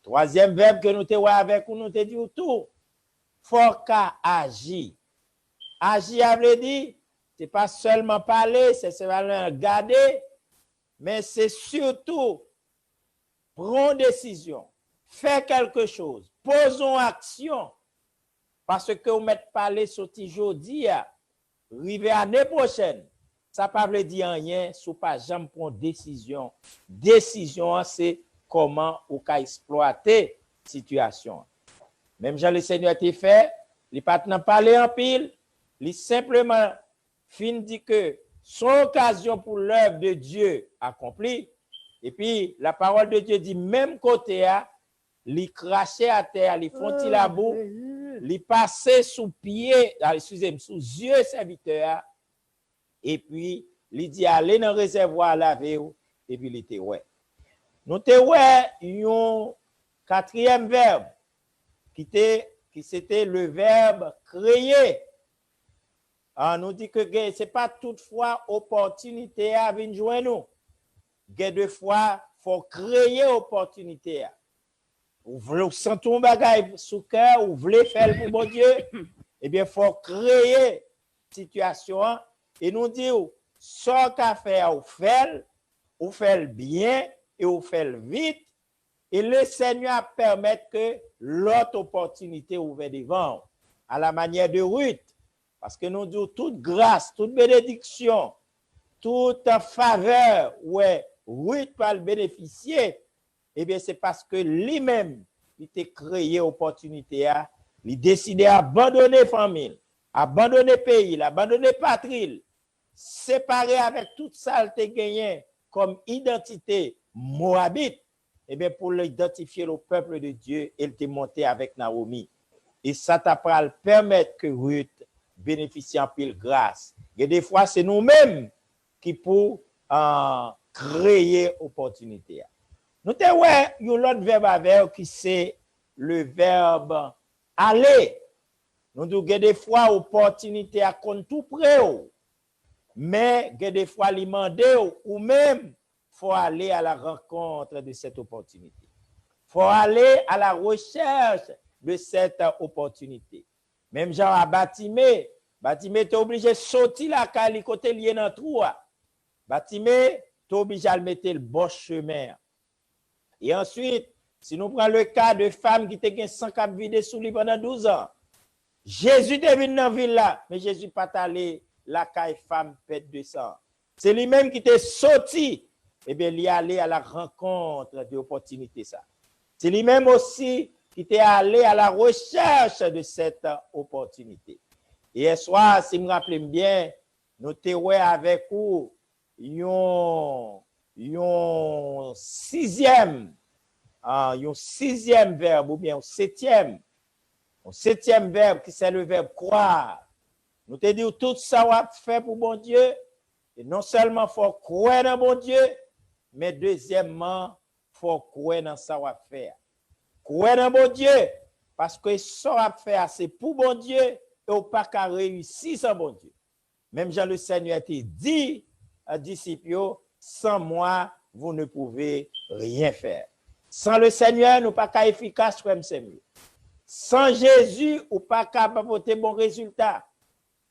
Troisième verbe que nous te ouais avec vous, nous te dit tout. Faut qu'à agir. Agir veut dire, c'est pas seulement parler, c'est seulement regarder, mais c'est surtout prendre décision, faire quelque chose, posons action. Parce que vous mettez parler sur aujourd'hui, arriver l'année prochaine, ça ne veut pas dire rien, si vous pas jamais prendre décision. Décision, c'est comment vous pouvez exploiter la situation. Même Jean le Seigneur t'a fait, il pas parler en pile, il simplement fin dit que son occasion pour l'œuvre de Dieu accomplie. Et puis la parole de Dieu dit même côté il crachait à terre, il fontit la boue, il passait sous pied, excusez-moi, sous yeux serviteur. Et puis il dit allez dans le réservoir laver et puis il était ouais. Nous te ouais un quatrième verbe qui c'était le verbe créer. On nous dit que ce n'est pas toutefois opportunité à venir joindre nous. Deux fois, il faut créer opportunité. Vous sentez un bagage sous cœur, vous voulez faire pour bon Dieu, eh bien, il faut créer situation et nous dire, ce qu'à faire, vous faites bien et vous faites vite. Et le Seigneur permet que l'autre opportunité ouvre devant, à la manière de Ruth. Parce que nous disons toute grâce, toute bénédiction, toute faveur, ouais, Ruth peut bénéficier, eh bien c'est parce que lui-même, il a créé l'opportunité, il a décidé d'abandonner la famille, abandonner le pays, abandonner la patrie, séparer avec toute ça qu'il a gagné comme identité moabite. Eh bien, pour l'identifier au peuple de Dieu, il était monté avec Naomi. Et ça t'a permettre que Ruth bénéficie en pile grâce. Et des fois, c'est nous-mêmes qui pouvons créer opportunité. Nous avons un autre verbe avec qui c'est le verbe aller. Nous avons des fois opportunité à compte tout près. mais que des fois, il demande ou même, faut aller à la rencontre de cette opportunité. Faut aller à la recherche de cette opportunité. Même genre à Batimé est obligé de sortir la cali côté lié dans le trou. Batimé est obligé de mettre le bon chemin. Et ensuite, si nous prenons le cas de femmes qui étaient 100 cap vidé sous lui pendant 12 ans, Jésus est venu dans la ville là, mais Jésus n'est pas allé la caille femme pète de sang. C'est lui-même qui était sorti, et bien il est allé à la rencontre de l'opportunité ça. C'est lui-même aussi qui était allé à la recherche de cette opportunité. Hier soir, si je me rappelle bien, nous étions avec vous, un sixième verbe, ou bien un septième verbe qui c'est le verbe croire. Nous te disons tout ça va faire pour bon Dieu. Et non seulement il faut croire dans bon Dieu, mais deuxièmement, il faut croire dans ça va faire. Croire dans bon Dieu, parce que ça va faire, c'est pour bon Dieu, et on pas qu'à réussir sans bon Dieu. Même Jean le Seigneur a dit à disciples, sans moi, vous ne pouvez rien faire. Sans le Seigneur, nous pas qu'à efficace comme c'est mieux. Sans Jésus, ou pas qu'à apporter bon résultat.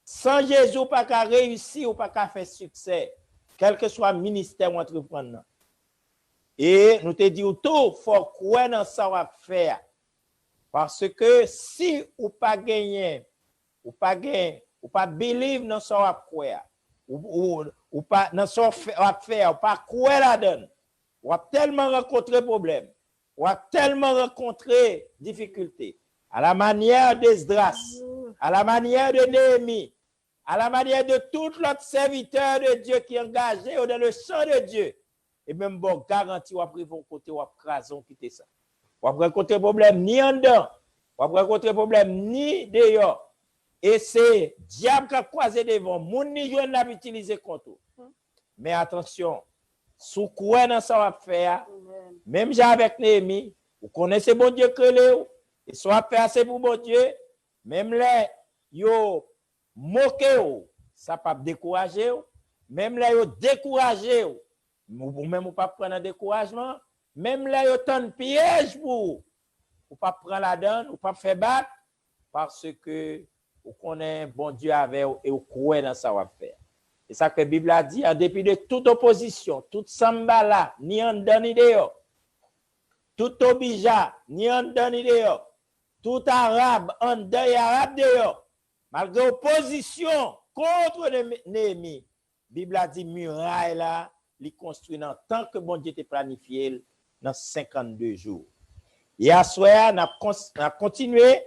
Sans Jésus, ou pas qu'à réussir, ou pas qu'à faire succès, quel que soit le ministère ou entrepreneur. Et nous te disons tout, il faut croire dans ça va faire. Parce que si ou pas gagner, ou pas believe dans ça va croire, ou pas dans ça va faire, ou pas croire là-dedans, ou va tellement rencontrer problème, ou va tellement rencontrer difficultés. À la manière d'Esdras, à la manière de Néhémie, à la manière de tout l'autre serviteur de Dieu qui est engagé dans le champ de Dieu. Et même bon, garantie, ou après vos côtés, ou après crason, quitter ça. Ou après rencontrer problème ni en dedans, ou après rencontrer problème ni dehors. Et c'est diable qui a croisé devant, moun ni jouen l'a utilisé contre vous. Mais attention, sous quoi dans ça va faire, même j'ai avec Néhémie, vous connaissez bon Dieu que les et soit faire assez pour bon Dieu, même les yo moqué ou, ça pas décourager ou, même les yo décourager ou même ou pas prendre un découragement, même les yo tant piège pour ou pas prendre la donne, ou pas faire battre parce que vous connaissez bon Dieu avec et vous croyez dans ça va faire. Et ça que la Bible a dit, en dépit de toute opposition, toute sambala, ni en dedans ni dehors, tout obija, ni en dedans ni dehors, tout arabe, en dedans et arabe dehors, malgré opposition contre Néhémie, la Bible a dit, muraille là, il construit dans tant que bon Dieu te planifié dans 52 jours. Et à ce moment-là, on a continué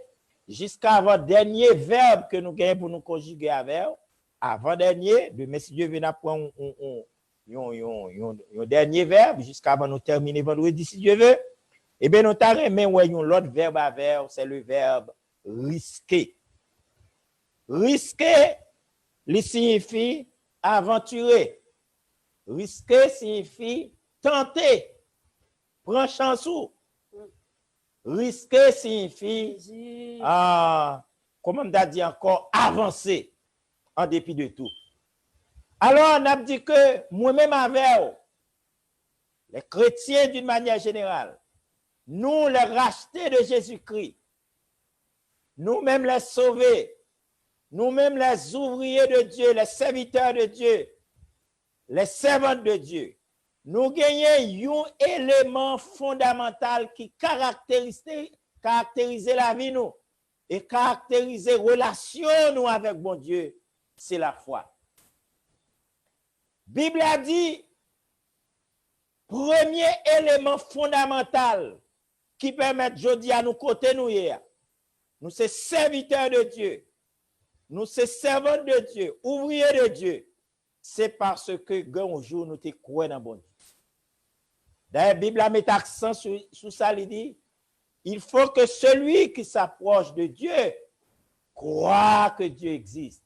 jusqu'à avant-dernier verbe que nous gagnons pour nous conjuguer avec. Avant-dernier, demain si Dieu vient prendre un dernier verbe jusqu'à avant nous terminer vendredi si Dieu veut. Eh bien, nous avons l'autre verbe avec, c'est le verbe risquer. Risquer, il signifie aventurer. Risquer signifie tenter, prendre chance. Risquer signifie, comment on a dit encore, avancer en dépit de tout. Alors, on a dit que moi-même avec les chrétiens d'une manière générale, nous les rachetés de Jésus-Christ, nous-mêmes les sauvés, nous-mêmes les ouvriers de Dieu, les serviteurs de Dieu, les servants de Dieu, nous gagnons un élément fondamental qui caractérise la vie nous et caractérise la relation nous avec bon Dieu, c'est la foi. La Bible a dit, premier élément fondamental qui permet aujourd'hui à nous côté nous hier, nous sommes serviteurs de Dieu, nous sommes servants de Dieu, ouvriers de Dieu, c'est parce que un jour nous te croyons dans bon Dieu. D'ailleurs, la Bible a mis accent sur ça, il dit, il faut que celui qui s'approche de Dieu croit que Dieu existe.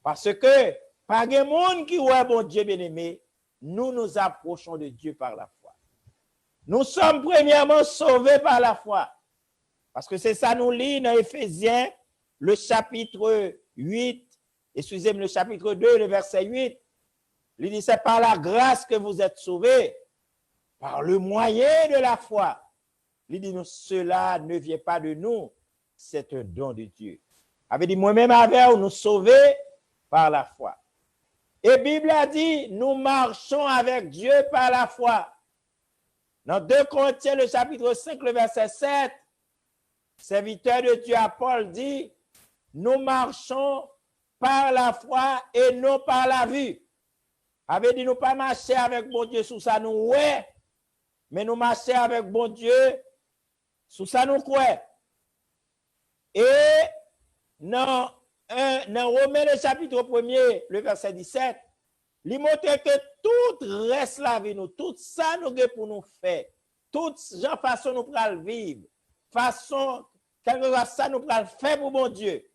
Parce que, pas de monde qui voit bon Dieu bien-aimé, nous nous approchons de Dieu par la foi. Nous sommes premièrement sauvés par la foi. Parce que c'est ça nous lit dans Éphésiens, le chapitre 8 excusez-moi, le chapitre 2, le verset 8, il dit, c'est par la grâce que vous êtes sauvés, par le moyen de la foi. Il dit, cela ne vient pas de nous, c'est un don de Dieu. Avait dit, moi-même avec nous sauver par la foi. Et la Bible a dit, nous marchons avec Dieu par la foi. Dans 2 Corinthiens, le chapitre 5, le verset 7, serviteur de Dieu à Paul dit, nous marchons par la foi et non par la vue. Avait dit, nous pas marcher avec bon Dieu sous ça nous ouais, mais nous marcher avec bon Dieu sous ça nous quoi. Et dans Romains le chapitre 1er, le verset 17, il montre que tout reste la vie nous, tout ça nous pour nous faire, toute façon nous pral vivre, façon quelque chose ça nous pral faire pour bon Dieu.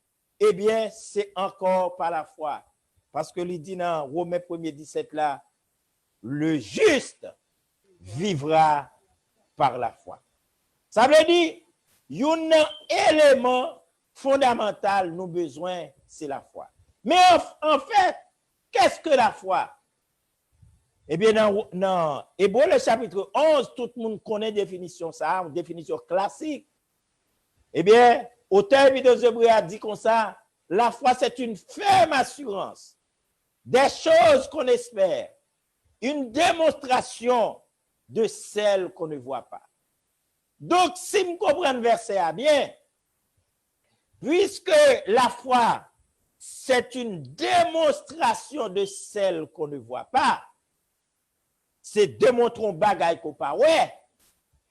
Eh bien, c'est encore par la foi. Parce que il dit dans Romains 1er 17 là, le juste vivra par la foi. Ça veut dire, un élément fondamental nous besoin, c'est la foi. Mais en fait, qu'est-ce que la foi? Eh bien, dans Hébreux, le chapitre 11, tout le monde connaît définition ça, une définition classique. Eh bien, auteur des Hébreux a dit comme ça, la foi, c'est une ferme assurance des choses qu'on espère, une démonstration de celles qu'on ne voit pas. Donc, si je comprends le verset bien, puisque la foi, c'est une démonstration de celles qu'on ne voit pas, c'est démontrons bagaille qu'on pas ouais.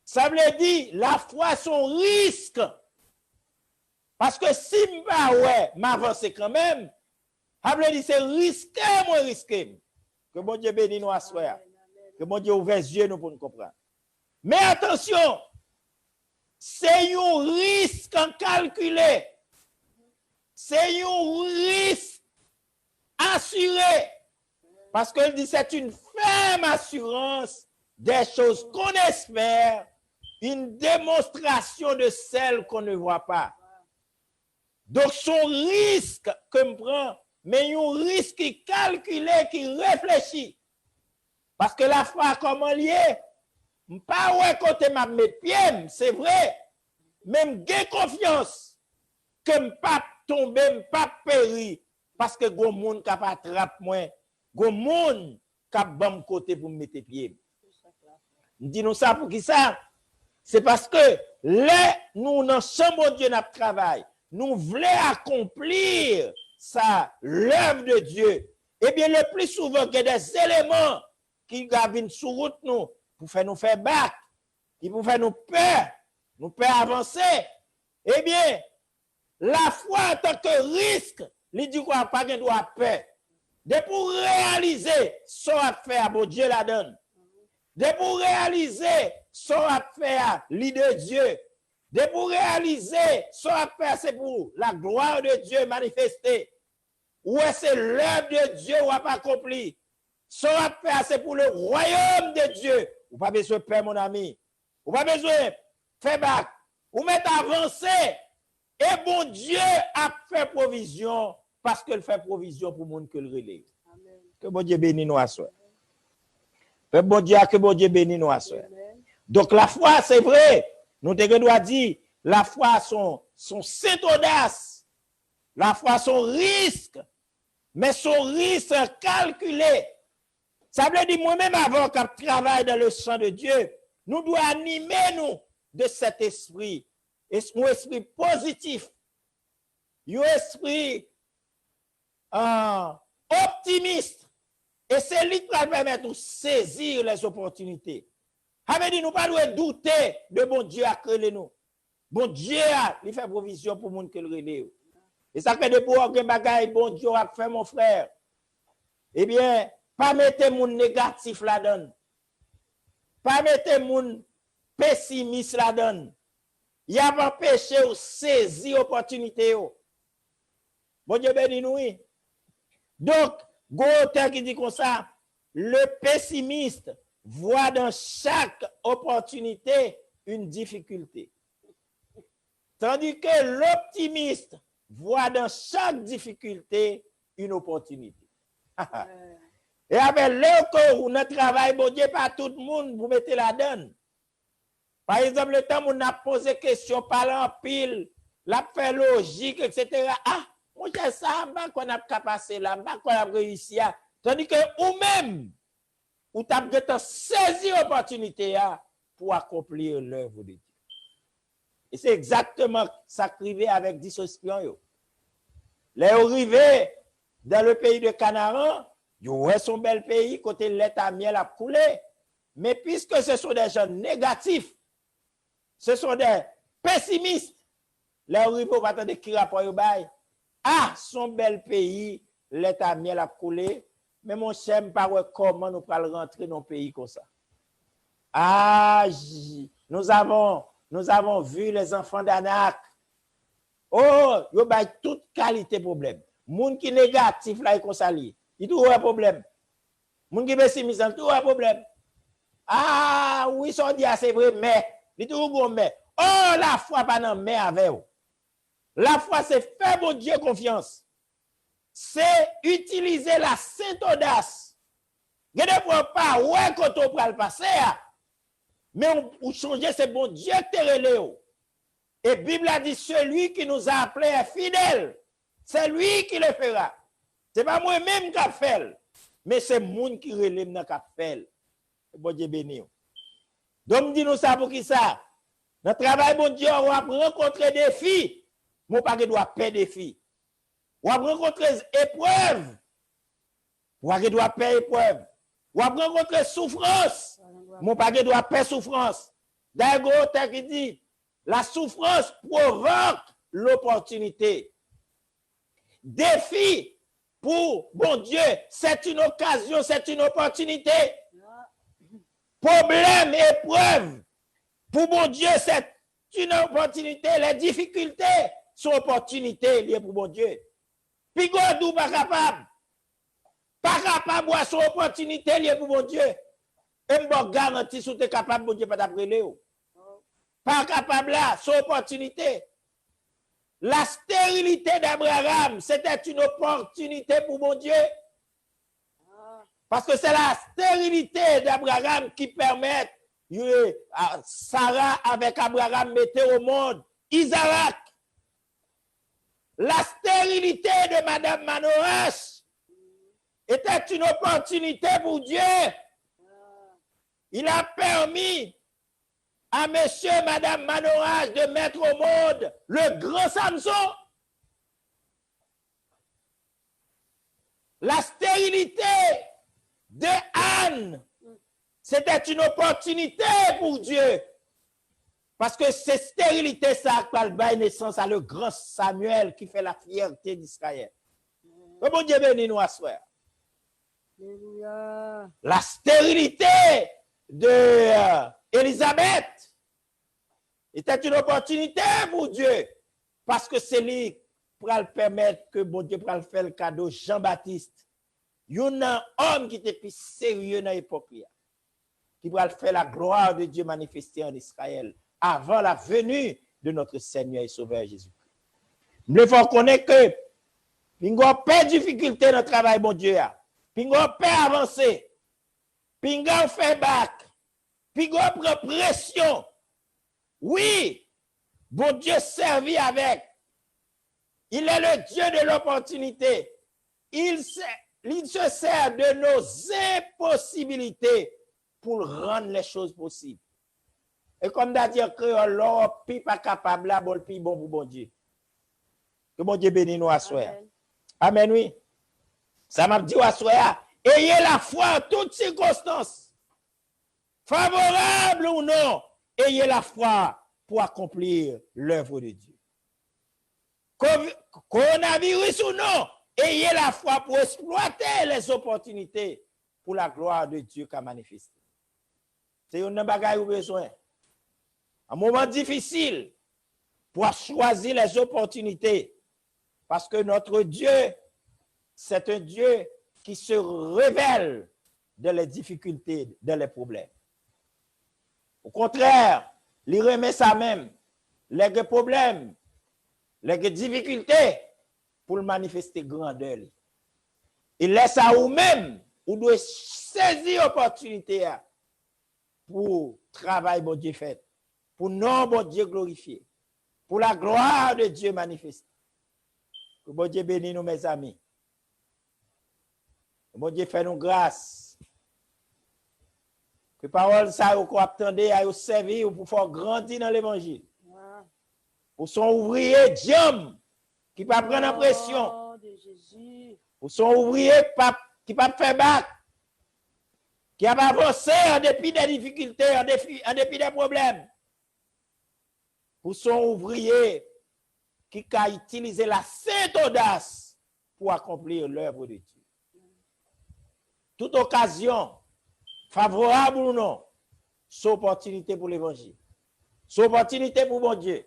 Ça veut dire la foi son risque. Parce que si m'pas ouais, m'avance quand même, ça veut dire c'est risqué, moins risqué. Que bon Dieu bénisse nous à soir. Que bon Dieu ouvre les yeux nous pour nous comprendre. Mais attention, c'est un risque calculé. C'est un risque assuré. Parce qu'il dit c'est une ferme assurance des choses qu'on espère, une démonstration de celles qu'on ne voit pas. Donc son risque que me prend, mais un risque qui calculé, qui réfléchit. Parce que la foi comment lié, pas ouais côté m'a mettre pied, c'est vrai. Même j'ai confiance que m'pas tomber, m'pas périr parce que gon monde qui pas attrape moi, gon monde qui bam côté pour me mettre pied. Dis nous ça pour qui ça? C'est parce que là nous dans chambre de Dieu n'a travail, nous voulons accomplir ça l'œuvre de Dieu. Eh bien le plus souvent que des éléments qui viennent sur route nous pour faire nous faire battre, qui pour faire nous peur avancer. Eh bien, la foi en tant que risque, il dit quoi, pas de droit peur. De pour réaliser ce qu'on a fait à bon Dieu la donne. De pour réaliser ce qu'on a fait à l'idée de Dieu. De pour réaliser ce qu'on a fait, c'est pour la gloire de Dieu manifestée. Ou c'est l'œuvre de Dieu ou pas accompli. Ce qu'on a fait, c'est pour le royaume de Dieu. Ou pas besoin de peur, mon ami. Ou pas besoin de faire bac. Ou mettre avancer. Et bon Dieu a fait provision parce qu'il fait provision pour le monde que le relève. Que bon Dieu bénisse nous à soi. Que bon Dieu bénisse nous à soi. Donc la foi, c'est vrai. Nous devons dire, la foi son cette audace. La foi son risque. Mais son risque calculé. Ça veut dire moi-même avant qu'on travaille dans le champ de Dieu, nous devons animer nous de cet esprit. Un esprit positif. Un esprit optimiste. Et c'est lui qui va permettre de saisir les opportunités. Ça veut dire nous ne pouvons pas douter de bon Dieu à créer nous. Bon Dieu il fait provision pour le monde que le relève. Et ça fait de pour un bagage bon Dieu a fait mon frère. Eh bien, pas mettre mon négatif là-dedans. Pas mettre mon pessimiste là-dedans. Il n'y a pas péché ou saisir l'opportunité. Bon Dieu béni nous. Donc, Gauthier qui dit comme ça, le pessimiste voit dans chaque opportunité une difficulté. Tandis que l'optimiste voit dans chaque difficulté une opportunité. Et avec le où notre travail, bon Dieu, pas tout le monde, vous mettez la donne. Par exemple, le temps où on a posé question, parlant en pile, la fait logique, etc. Ah, moi, j'ai ça, qu'on a passé là, qu'on a réussi à. Tandis que ou-même, ou tu as saisi l'opportunité pour accomplir l'œuvre de Dieu. Et c'est exactement ça qui avec 10 espions. Les arrivés dans le pays de Canaan, ils ont son bel pays, côté l'état miel a coulé. Mais puisque ce sont des gens négatifs, ce sont des pessimistes, les arrivés vont attendre qui rapport au bail. Ah, son bel pays, l'état miel a coulé. Mais mon cher, je ne sais pas comment nous allons rentrer dans le pays comme ça. Ah, nous avons vu les enfants d'Anak. Oh, il y a toute qualité de problème. Moun qui négatif là, il consali. Il y a un problème. Moun qui pessimiste, il y a un problème. Ah, oui, ça dit c'est vrai, mais il y a un mais. Oh, la foi pas dans mais avec vous. La foi, c'est faire mon Dieu confiance. C'est utiliser la sainte audace. Vous ne pouvez pas, ouais, quand on peut le passer, mais on change, c'est bon Dieu qui te relève. Et la Bible a dit, celui qui nous a appelés est fidèle. C'est lui qui le fera. Ce n'est pas moi-même qui a fait, mais c'est le monde qui relève qui a fait. Bon Dieu béni. Donc, dis-nous ça pour qui ça? Dans le travail, bon Dieu, on va rencontrer des filles. Mon pas doit payer des filles. On va rencontrer épreuves. On doit payer épreuves. On va rencontrer souffrance. Mon pas doit payer souffrance. D'ailleurs, qui dit, la souffrance provoque l'opportunité. Défi pour bon Dieu, c'est une occasion, c'est une opportunité. Problème, épreuve, pour bon Dieu, c'est une opportunité. Les difficultés sont opportunités liées pour bon Dieu. Puis Godou pas capable. Pas capable de son opportunité liée pour bon Dieu. Et me garantis si tu es capable, bon Dieu, pas t'appeler. Pas capable là, son opportunité. La stérilité d'Abraham, c'était une opportunité pour mon Dieu. Parce que c'est la stérilité d'Abraham qui permet Sarah avec Abraham mettre au monde Isaac. La stérilité de Madame Manoach était une opportunité pour Dieu. Il a permis à monsieur et madame Manoach de mettre au monde le grand Samson. La stérilité de Anne, c'était une opportunité pour Dieu. Parce que cette stérilité, ça a donné naissance à le grand Samuel qui fait la fierté d'Israël. Que bon Dieu bénisse nous à soir. La stérilité de Élisabeth était une opportunité pour Dieu. Parce que c'est lui pour le permettre que bon Dieu pour le faire le cadeau Jean-Baptiste. Il y a un homme qui était plus sérieux dans l'époque. Qui va faire la gloire de Dieu manifestée en Israël avant la venue de notre Seigneur et Sauveur Jésus-Christ. Nous devons connaître que nous avons pas de difficulté dans le travail, bon Dieu. Nous avons pas avancé. Nous avons fait bac. Nous avons pris pression. Oui, bon Dieu servit avec. Il est le Dieu de l'opportunité. Il se sert de nos impossibilités pour rendre les choses possibles. Et comme d'a dit créole, l'homme n'est pas capable là, bon pour bon Dieu. Que bon Dieu bénisse nous à soir. Amen, oui. Ça m'a dit à soir, ayez la foi en toutes circonstances. Favorable ou non, ayez la foi pour accomplir l'œuvre de Dieu. Coronavirus ou non, ayez la foi pour exploiter les opportunités pour la gloire de Dieu qu'a manifesté. C'est une bagaille ou besoin. Un moment difficile pour choisir les opportunités. Parce que notre Dieu, c'est un Dieu qui se révèle dans les difficultés, dans les problèmes. Au contraire, il remet ça même, les problèmes, les difficultés, pour le manifester grandeur. Et laisse à vous-même, vous devez saisir l'opportunité pour travail bon Dieu fait, pour nom bon Dieu glorifié, pour la gloire de Dieu manifestée. Que bon Dieu bénisse nous, mes amis. Que bon Dieu fait nous grâce. Que parole ça, vous attendez à vous servir pour faire grandir dans l'évangile. Pour son ouvrier Dieu qui ne peut pas prendre la pression. Pour son ouvrier qui ne peut pas faire bac. Qui a avancé en dépit des difficultés, en dépit des problèmes. Pour son ouvrier qui a utilisé la sainte audace pour accomplir l'œuvre de Dieu. Toute occasion, favorable ou non, c'est opportunité pour l'évangile. C'est opportunité pour mon Dieu,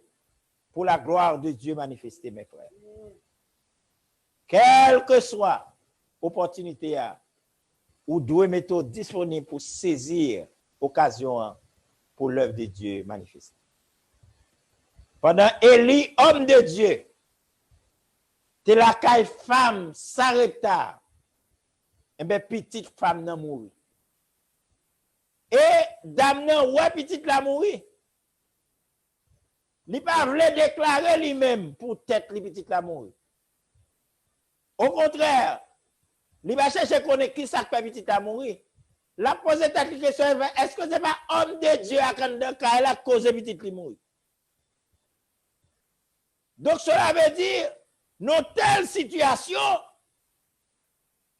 pour la gloire de Dieu manifestée, mes frères. Quelle que soit l'opportunité, ou deux méthodes disponibles pour saisir l'occasion pour l'œuvre de Dieu manifestée. Pendant Élie, homme de Dieu, t'es la caille femme s'arrêta, et bien petite femme n'a mouru. Et dame n'a ouais petite la mouru. Il pas voulu déclarer lui-même pour tête li petite la mouru. Au contraire, il va chercher connaître qui ça fait petite la mouru. La poser ta question, est-ce que c'est pas homme de Dieu à quand elle a causé petite la mouru? Donc cela veut dire, dans telle situation,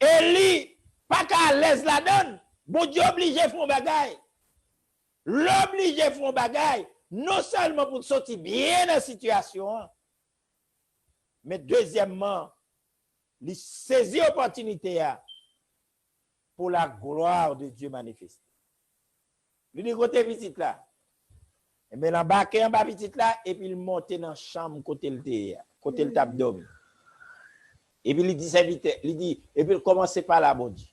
Élie, pas qu'à l'aise la donne, bon Dieu obligé à faire bagaille. L'obligé à faire bagaille, non seulement pour sortir bien dans la situation, mais deuxièmement, il saisit l'opportunité pour la gloire de Dieu manifestée. Il dit côté visite là. Et bien, l'embarqué en bas petite là, et puis il monte dans la chambre côté le table d'homme. Et puis il dit, il dit, et puis il commence par la bon Dieu.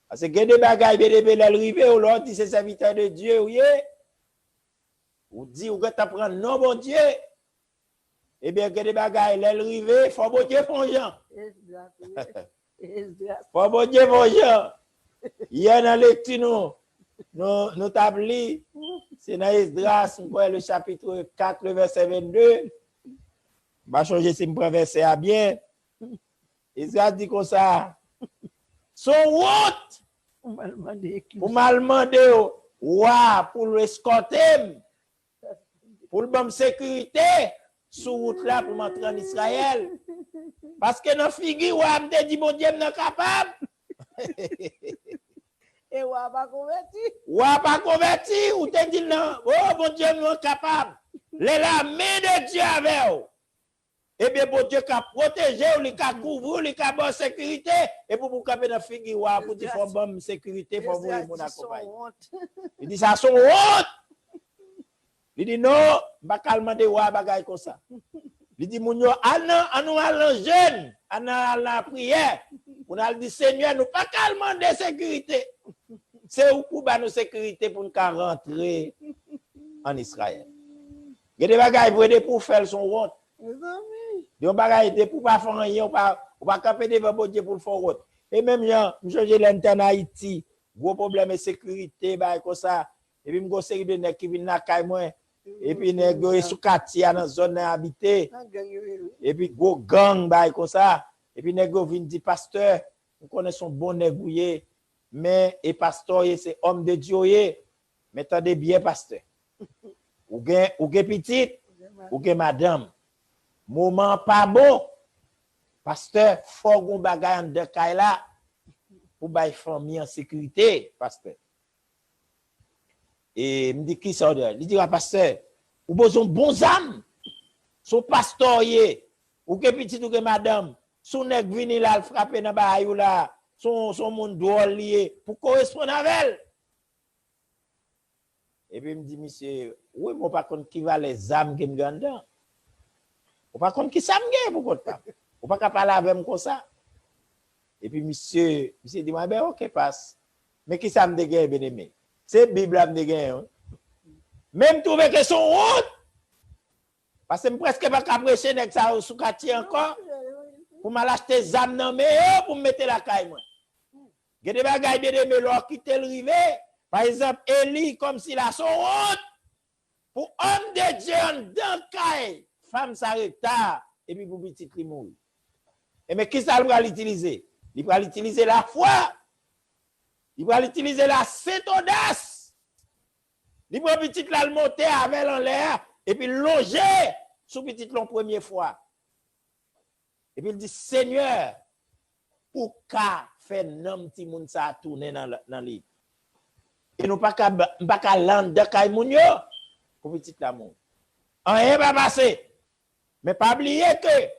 Parce que des bagailles, des arrivées, ou l'autre dit, c'est serviteur de Dieu, oui. Ou dit, ou que tu apprends non, bon Dieu. Eh bien, que des bagailles, l'arrivée, il faut bon Dieu pour Jean. Faut bon Dieu pour Jean. Il y a dans la lecture, nous tablions, c'est dans Esdras, le chapitre 4, le verset 22. Je vais changer si je prends verset à bien. Esdras dit comme ça. Son honte, pour mal demander, pour l'escorter, pour le bonne sécurité, sur route là pour m'entrer en Israël. Parce que dans figure, on me dit, bon Dieu, n'est capable. Et ou pas converti. Ou pas converti, ou te dit non, oh bon Dieu, nous sommes capables. La main de Dieu avec vous. Eh bien, bon Dieu, qui a protégé, qui a couvert, qui a bonne sécurité, et pour vous camper dans la figure, pour dire qu'il faut bonne sécurité, pour vous mon accompagner. Il dit ça, son honte. Il dit non, je ne vais pas demander ou bagaille comme ça. Il dit, nous allons jeune, nous allons la prière. On a dit, Seigneur, nous ne pas demander sécurité. C'est où pour nous sécurité pour nous rentrer en Israël. Il y a des bagailles pour faire son honte. Des bagailles pour pas faire rien, on pas camper devant bon Dieu pour le faire honte. Et même je change l'interne en Haïti, gros problème de sécurité, comme ça. Et puis, je suis série de nèg qui viennent dans la moi. Et puis, nèg sous quartier dans la zone habitée. Et puis, gros gang, comme ça. Et puis, nèg viennent dire, pasteur, nous connaissons bon nèg, mais et pasteur, c'est homme de Dieu. Mais attendez bien, pasteur. Ou gen petite, ou gen madame. Moment pas bon. Pasteur, faut gon bagay en de kay là pour bay famille en sécurité, pasteur. Et me dit qui ça il dit pasteur, ou besoin bon âme. Son pasteur ou que petit ou que madame, son nèg vini là frapper dans ba là, son monde doit lié pour correspondre avec elle. Et puis il me dit monsieur, oui, moi par contre qui va les âmes qui me gandant. Ou par contre qui ça me pourquoi pas. Ou pas parler avec moi comme ça. Et puis monsieur dit moi ben OK passe. Mais qui ça me dégaine bien aimé. C'est Bible me dégaine. Même trouver que son honte. Parce que presque pas qu'à prêcher nèg ça sous quartier encore. pour m'acheter zam nan me pour me mettre la caille moi. Il y a des bagages de l'or qui te rivé. Par exemple, Élie comme s'il a son honte pour homme de Dieu dans caille, femme s'arrête et puis pour petit li mourir. Et mais qui ça va l'utiliser? Il va utiliser la foi. Il va utiliser la sainte audace. Il va petit la monter avec en l'air et puis loger sous petit la première fois. Et puis il dit Seigneur, pour qu'a fait nom ti moun ça tourner dans lui. Et nous pas qu'à land de kay moun yo pour petit la moun. Rien va passer. Mais pas oublier que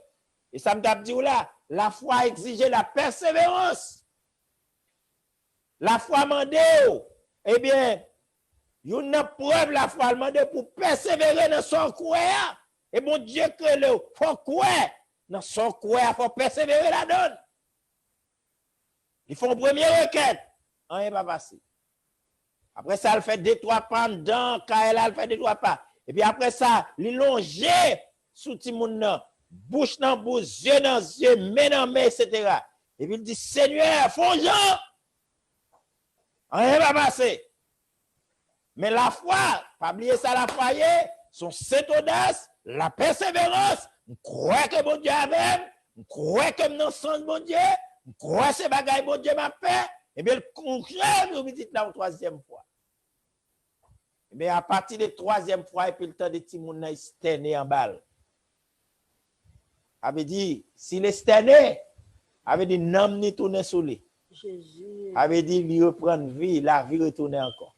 et ça me t'a dit là, la foi exige la persévérance. La foi mande eh bien, une preuve la foi demande pour persévérer dans son croix. Et bon Dieu que le faut croire dans son croix, faut persévérer la donne. Ils font une première requête, rien pas passé. Après ça, elle fait 2-3 pas dedans, quand elle fait 2-3 pas. Et puis après ça, il longe sous ti moun nan, bouche dans bouche, yeux dans yeux, main dans main, etc. Et puis il dit, Seigneur, font Jean. Rien va passer. Mais la foi, pas oublier ça, la foi, son cette audace, la persévérance, on croit que bon Dieu avec, on croit que nous sommes bon Dieu, on croit que ces bagailles bon Dieu m'a fait, et bien le concret, nous dites la troisième fois. Mais à partir de la troisième fois, et puis le temps de Timoun n'a sterné en balle. Avait dit, s'il est sterné, avait dit, n'am ni tourner sous lui. Jésus. Avait dit, il reprend vie, la vie retourne encore.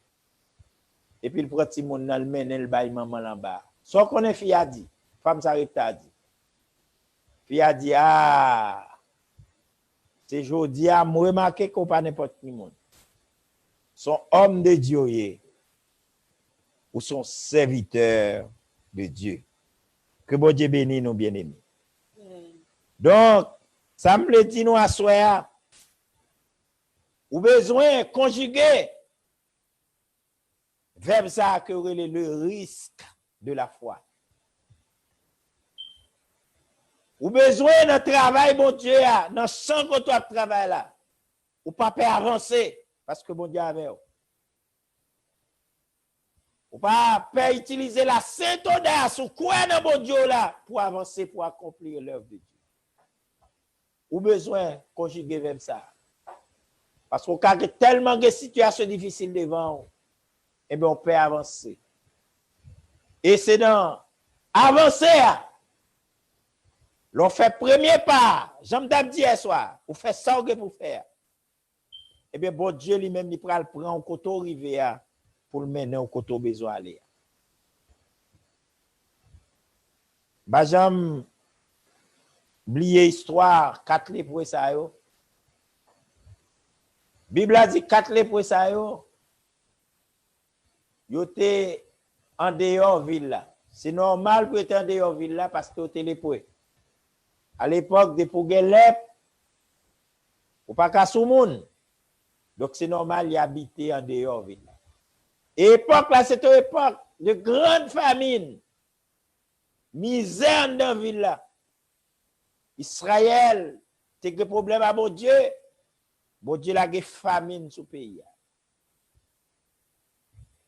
Et puis, il prend Timoun dans le mène, il baille maman en bas. Sans qu'on ait fille a dit, femme s'arrête a dit. Fille a dit, ah, c'est aujourd'hui à me remarquer qu'on pas n'importe qui monde. Son homme de Dieu, ou son serviteur de Dieu. Que bon Dieu bénisse nos bien-aimés. Donc, ça me dit nous à soi, ou besoin conjuguer verbe ça que le risque de la foi. Ou besoin d'un travail, bon Dieu, dans 100 côtés de travail là, ou pas peut avancer parce que bon Dieu avec vous. Ou pas peut utiliser la sainte audace ou quoi dans bon Dieu là pour avancer, pour accomplir l'œuvre de Dieu. Ou besoin conjuguer vers ça. Parce qu'on a tellement de situations difficiles devant, eh bien on peut avancer. Et c'est dans avancer, l'on fait premier pas, j'aime dit hier soir, on fait ça que pour faire. Eh bien bon Dieu lui-même il prend le prend au côté rivier pour le mener au côté besoin aller. Bah j'aime oublier histoire 4 lépreux ça yo. Bible a dit 4 lépreux ça yo. Yo te en dehors ville là. C'est normal pour être en dehors ville là parce que te lépreux. À l'époque de pour gen lèpre ou pas ka sou moun. Donc c'est normal y habiter en dehors ville. Et époque là c'est une époque de grande famine. Misère dans ville là. Israël, t'es que problème à mon Dieu. Bon Dieu la ge famine sous pays.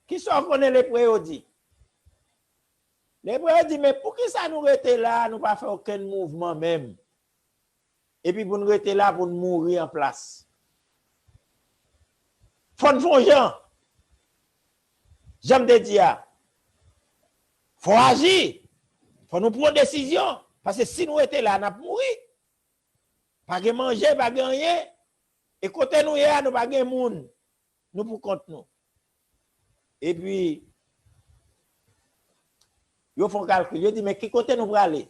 Qui sont connaît les preux dit? Les preux dit mais pour qui ça nous rester là, nous pas faire aucun mouvement même. Et puis pour nous rester là pour nous mourir en place. Faut nous Jean. J'aime te dire. Faut agir. Faut nous prendre décision parce que si nous étions là, nous allons mourir. Pas de manger, pas de rien. Et côté nous hier, nous pas de monde. Nous pour compte nous. Et puis ils font calcul, ils disent mais qui côté nous pour aller?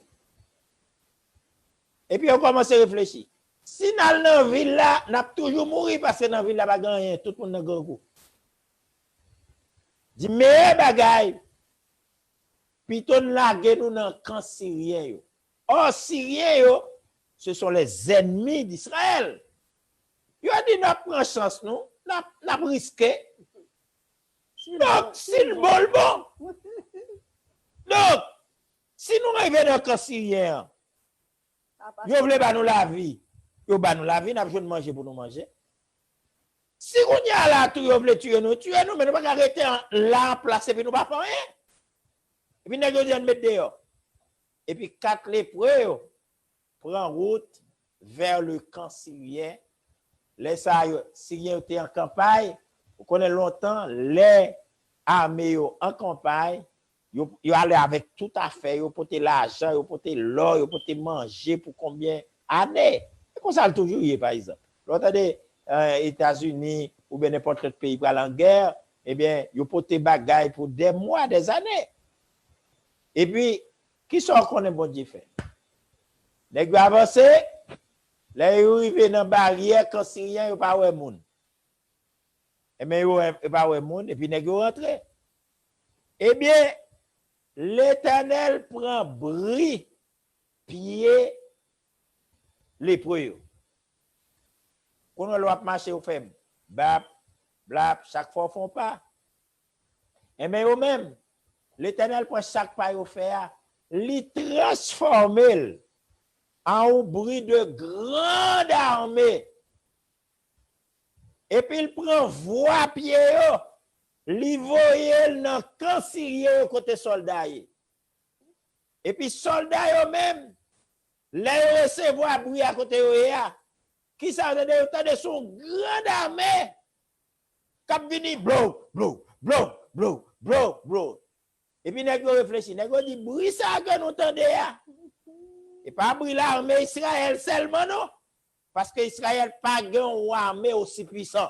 Et puis on commence à réfléchir. Si nous allons dans la ville là, nous allons toujours mourir parce que dans la ville là, pas de rien, tout le monde a grand coup. Dit mais bagay Piton lage nous dans le camp syrien. Or, Syriens, ce sont les ennemis d'Israël. Ils ont dit, nous prenons chance, nous, nous risqué. Donc, si le bon. Donc, si nous arrivons dans le camp syrien, Yo voulez ba nous la vie. Yo ba nous la vie, n'a besoin de manger pour nous manger. Si on y a là, tout yo voulez tuer nous, mais nous pas arrêter là, placer, puis nous pas faire rien. Et puis, nous allons mettre dehors. Et puis, 4 lépreux prennent route vers le camp syrien. Les Syriens étaient en campagne. Vous connaissez longtemps, les armées en campagne, ils allaient avec tout à fait. Ils portaient l'argent, ils portaient l'or, ils portaient manger pour combien d'années. Et comme ça, toujours, par exemple. L'autre des États-Unis ou bien n'importe quel pays pour aller en guerre, eh bien, ils portaient bagaille pour des mois, des années. Et puis, qui sont qu'on est bon Dieu fait? Les gars avancés, les arrivés dans la barrière quand Syriens n'ont pas de monde. Et bien, ils n'ont pas de monde, et puis les gars rentrent. Eh bien, l'Éternel prend bris, pied, lépreux. Quand on doit marcher au faible, bap, blap, chaque fois, ils ne font pas. Et bien, eux-mêmes, l'Éternel prend chaque pas au faire, l'y transforme en un bruit de grande armée. Et puis il prend voix pied, l'y voye dans camp syrien côté soldat. Et puis soldats eux-mêmes, les recevoir bruit à côté eux, qui ça veut dire de son grande armée, cap vini blow, blow, blow, blow, blow, blow. Et puis, nous réfléchissons, nous dit, bruit ça que nous entendons. Et pas bruit l'armée Israël seulement, non. Parce que Israël n'a pas une armée aussi puissante.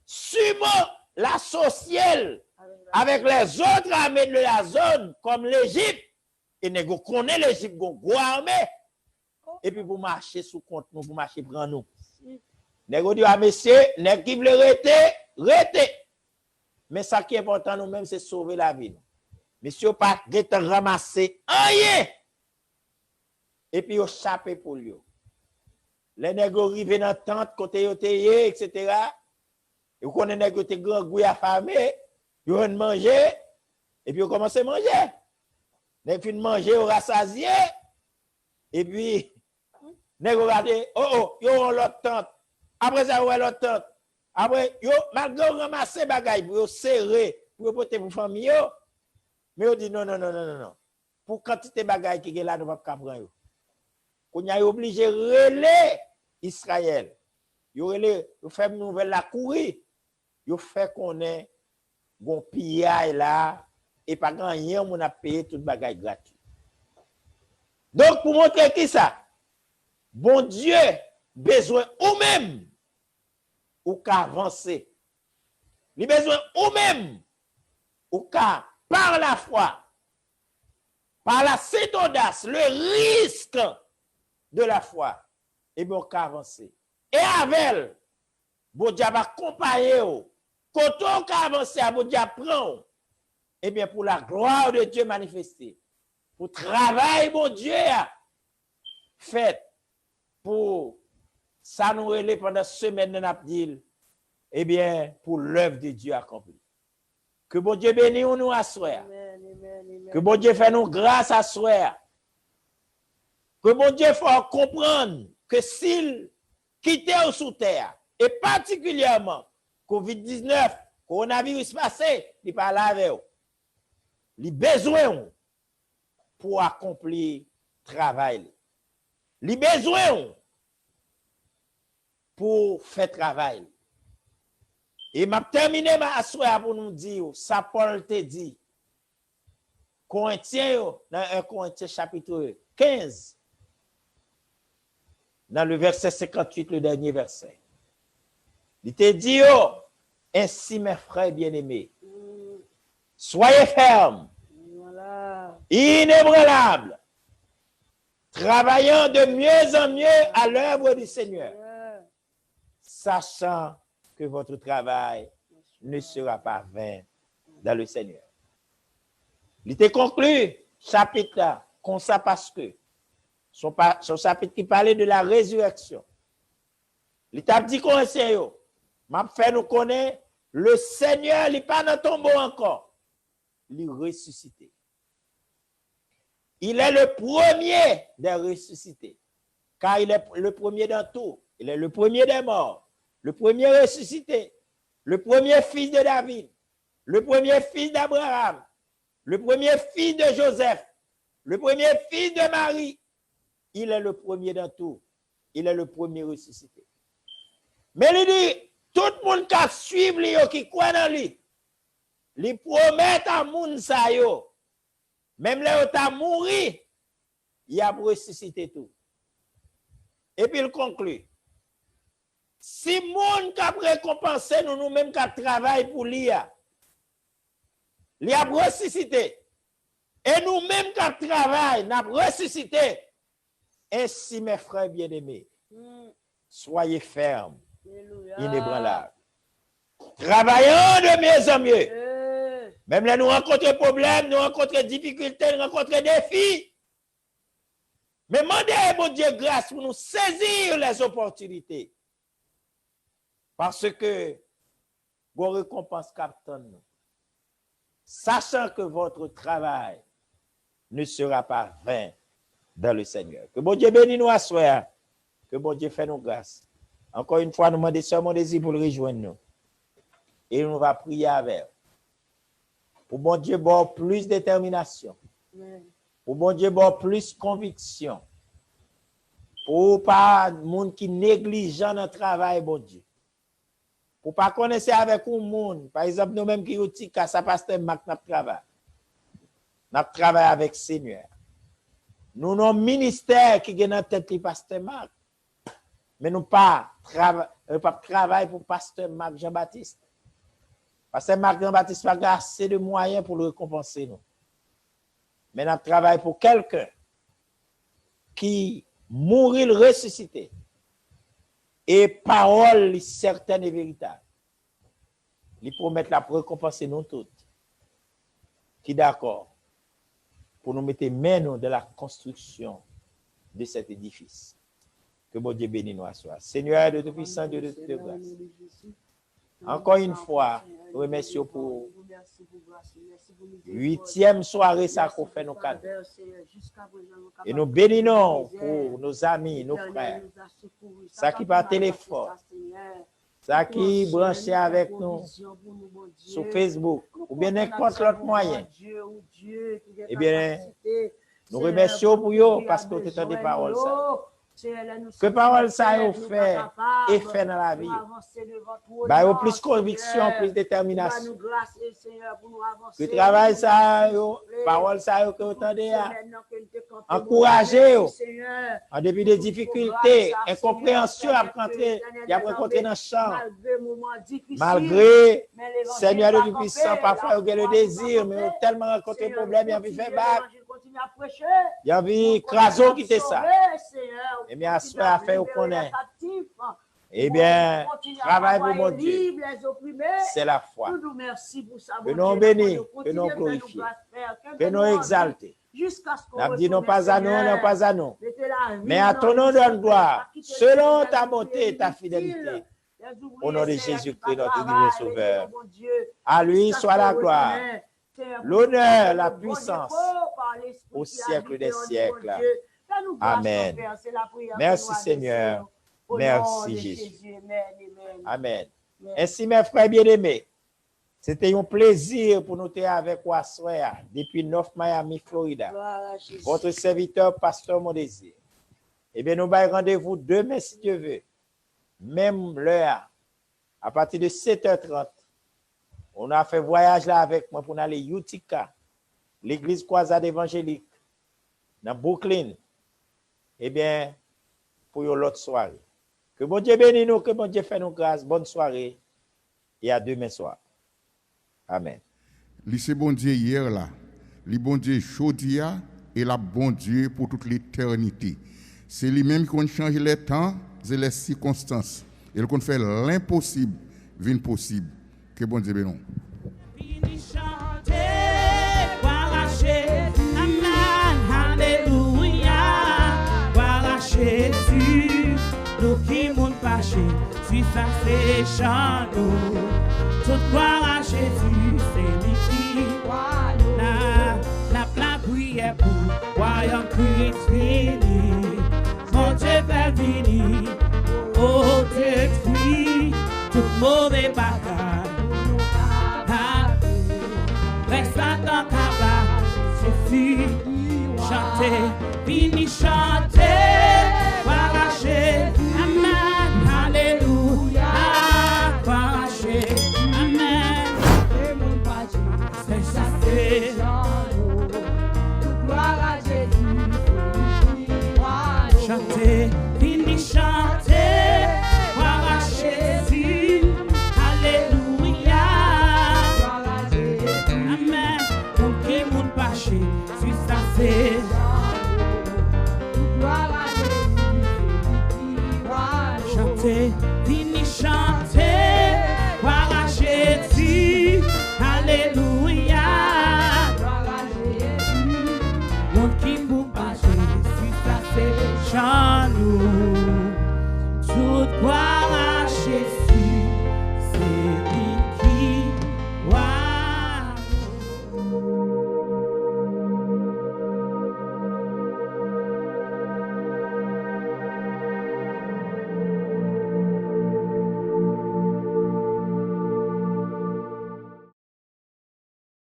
Suivant la sociale avec les autres armées de la zone, comme l'Égypte, et nous connaissons l'Égypte, une grosse armée. Et puis, vous marchez sous compte nous, vous marchez prendre nous. Nous dit, ah, messieurs, nous qui voulons arrêter. Mais ça qui est important, nous-mêmes, c'est sauver la vie. Monsieur, pas de ramasser rien. Et puis, vous chapez pour lui. Les nègres arrivent dans la tente, côté yotéye, etc. Et vous connaissez les nègres grand goût affamé, ils vont manger, et puis vous commencez à manger. Vous finissez de manger, vous rassasiez, et puis, vous regardez, oh, ils ont l'autre tente. Après ça, vous avez l'autre tente. Après, malgré vous ramasser bagaille, vous serrer, pour vous porter pour famille, mais on dit non. Pour quantité de bagaille qui est là, nous ne pouvons pas prendre. On est obligé de relayer Israël. Il fait une nouvelle la courir. Il fait qu'on ait un pillage là, et pas grand rien, on a payé toute bagaille gratuit. Donc, pour montrer qui ça? Bon Dieu, besoin ou même, ou qu'à avancer. Il a besoin ou même, ou qu'à par la foi, par la cette audace, le risque de la foi, et bien on peut avancer. Et avec, bon Dieu va accompagner, quand on peut avancer, bon Dieu prend, et bien pour la gloire de Dieu manifestée, pour travail, bon Dieu, fait pour ça nous relève pendant semaine de Napdil, et bien pour l'œuvre de Dieu accomplie. Que bon Dieu bénisse nous à soir. Que bon Dieu fait nous grâce à soir. Que bon Dieu faut comprendre que s'il quittait sous terre, et particulièrement COVID-19, coronavirus passé, il parle avec vous. Il a besoin pour accomplir le travail. Il a besoin pour faire travail. Et m'a terminé ma assoir pour nous dire, ça Paul te dit, Corinthiens, dans 1 Corinthiens chapitre 15, dans le verset 58, le dernier verset. Il te dit, ainsi mes frères bien-aimés, soyez fermes, inébranlables, travaillant de mieux en mieux à l'œuvre du Seigneur, sachant que votre travail ne sera pas vain dans le Seigneur. Il te conclut, chapitre là, comme ça parce que son chapitre qui parlait de la résurrection. Il t'a dit qu'on essaie, m'a fait nous connaître, le Seigneur, il n'est pas dans le tombeau encore. Il est ressuscité. Il est le premier des ressuscités. Car il est le premier dans tout. Il est le premier des morts. Le premier ressuscité. Le premier fils de David. Le premier fils d'Abraham. Le premier fils de Joseph. Le premier fils de Marie. Il est le premier dans tout. Il est le premier ressuscité. Mais il dit, tout le monde qui suit lui, qui croit dans lui, il promet à moun sa yo. Même là où tu as mouru, il a ressuscité tout. Et puis il conclut. Si moun qui a récompensé nous-mêmes qui travaillons pour lui, il a ressuscité. Et nous-mêmes qui travaillons, nous avons ressuscité. Ainsi, mes frères bien-aimés, soyez fermes, inébranlables. Travaillons de mieux en mieux. Même là, nous rencontrons des problèmes, nous rencontrons des difficultés, nous rencontrons des défis. Mais demandez, mon Dieu, grâce pour nous saisir les opportunités. Parce que vos récompenses captent nous. Sachant que votre travail ne sera pas vain dans le Seigneur. Que bon Dieu bénisse nous à soi. Que bon Dieu fait nous grâce. Encore une fois, nous demandons seulement désir pour le rejoindre nous. Et nous va prier avec. Pour bon Dieu, bon plus de détermination. Pour bon Dieu, bon plus conviction. Pour pas monde qui négligent notre travail, bon Dieu. Pour pas connaître avec un monde. Par exemple, nous-mêmes qui outil, ça passe notre travail. Notre travail avec le Seigneur. Nous avons un ministère qui est dans la tête du pasteur Marc. Mais nous pas travail pour pasteur Marc Jean-Baptiste. Pasteur Marc Jean-Baptiste n'a pas assez de moyens pour le récompenser. Nous. Mais nous travaillons pour quelqu'un qui mourit ressuscité. Et parole certaine et véritable. Il promet la récompenser nous toutes. Qui d'accord pour nous mettre main dans la construction de cet édifice. Que bon Dieu bénisse nous à soi. Seigneur de Tout-Puissant, Dieu de toute grâce. Encore une fois, nous remercions pour 8e soirée ça qu'on fait nos cadeaux. Et nous bénissons pour nos amis, nos frères. Ça qui par téléphone. Ça qui branché avec nous sur Facebook. Ou bien n'importe l'autre moyen. Eh bien, nous remercions pour eux parce que vous avez des paroles. Que parole ça a fait et fait dans la vie. Bah, au plus conviction, plus détermination. Que travail ça, parole ça que vous entendez, encouragez en début des difficultés, incompréhension à rencontrer dans le champ. Malgré Seigneur de Tout-Puissant, parfois vous avez le désir, mais vous avez tellement rencontré des problèmes, vous avez fait bac. Il y avait Craso qui était ça. Eh bien, à faire au connaît. Eh bien, travail pour mon Dieu. C'est la foi. Que nous bénissons, que nous glorifions, que nous exaltons. Nous disons non pas à nous, non pas à nous. Mais à ton nom de gloire, selon ta bonté et ta fidélité. Au nom de Jésus-Christ, notre divin Sauveur. À lui soit la gloire, l'honneur, la puissance au siècle des siècles. Amen. Merci Seigneur. Merci Jésus. Amen. Ainsi mes frères bien-aimés, c'était un plaisir pour nous être avec vous à soir depuis North Miami, Florida. Votre serviteur, Pasteur Mondésir. Eh bien, nous allons rendez-vous demain si Dieu veut. Même l'heure, à partir de 7h30. On a fait voyage là avec moi pour aller à Utica, l'église croisade évangélique, dans Brooklyn. Eh bien, pour l'autre soirée. Que bon Dieu bénisse nous, que bon Dieu fait nous grâce. Bonne soirée et à demain soir. Amen. C'est bon Dieu hier là, le bon Dieu chaudia et la bon Dieu pour toute l'éternité. C'est lui-même qui change les temps et les circonstances. Il qu'on fait l'impossible, vient possible. Que bon Dieu bénisse. Jésus, nous qui monte pas chez, si ça c'est chant nous. Toute gloire à Jésus, c'est lui qui la prière pour Voyons Christ fini, mon Dieu fait venir, oh détruit tout mauvais bagage. Reste dans ta base, suffit, chanter, fini chanter, arracher, amen, alléluia, arracher, amen, c'est ça, c'est chanter, fini chanter, arracher, alléluia, amen, pour qui moun paché, si ça c'est chanter, fini chanter, arracher, alléluia, mon qui moun paché, si ça c'est chanter.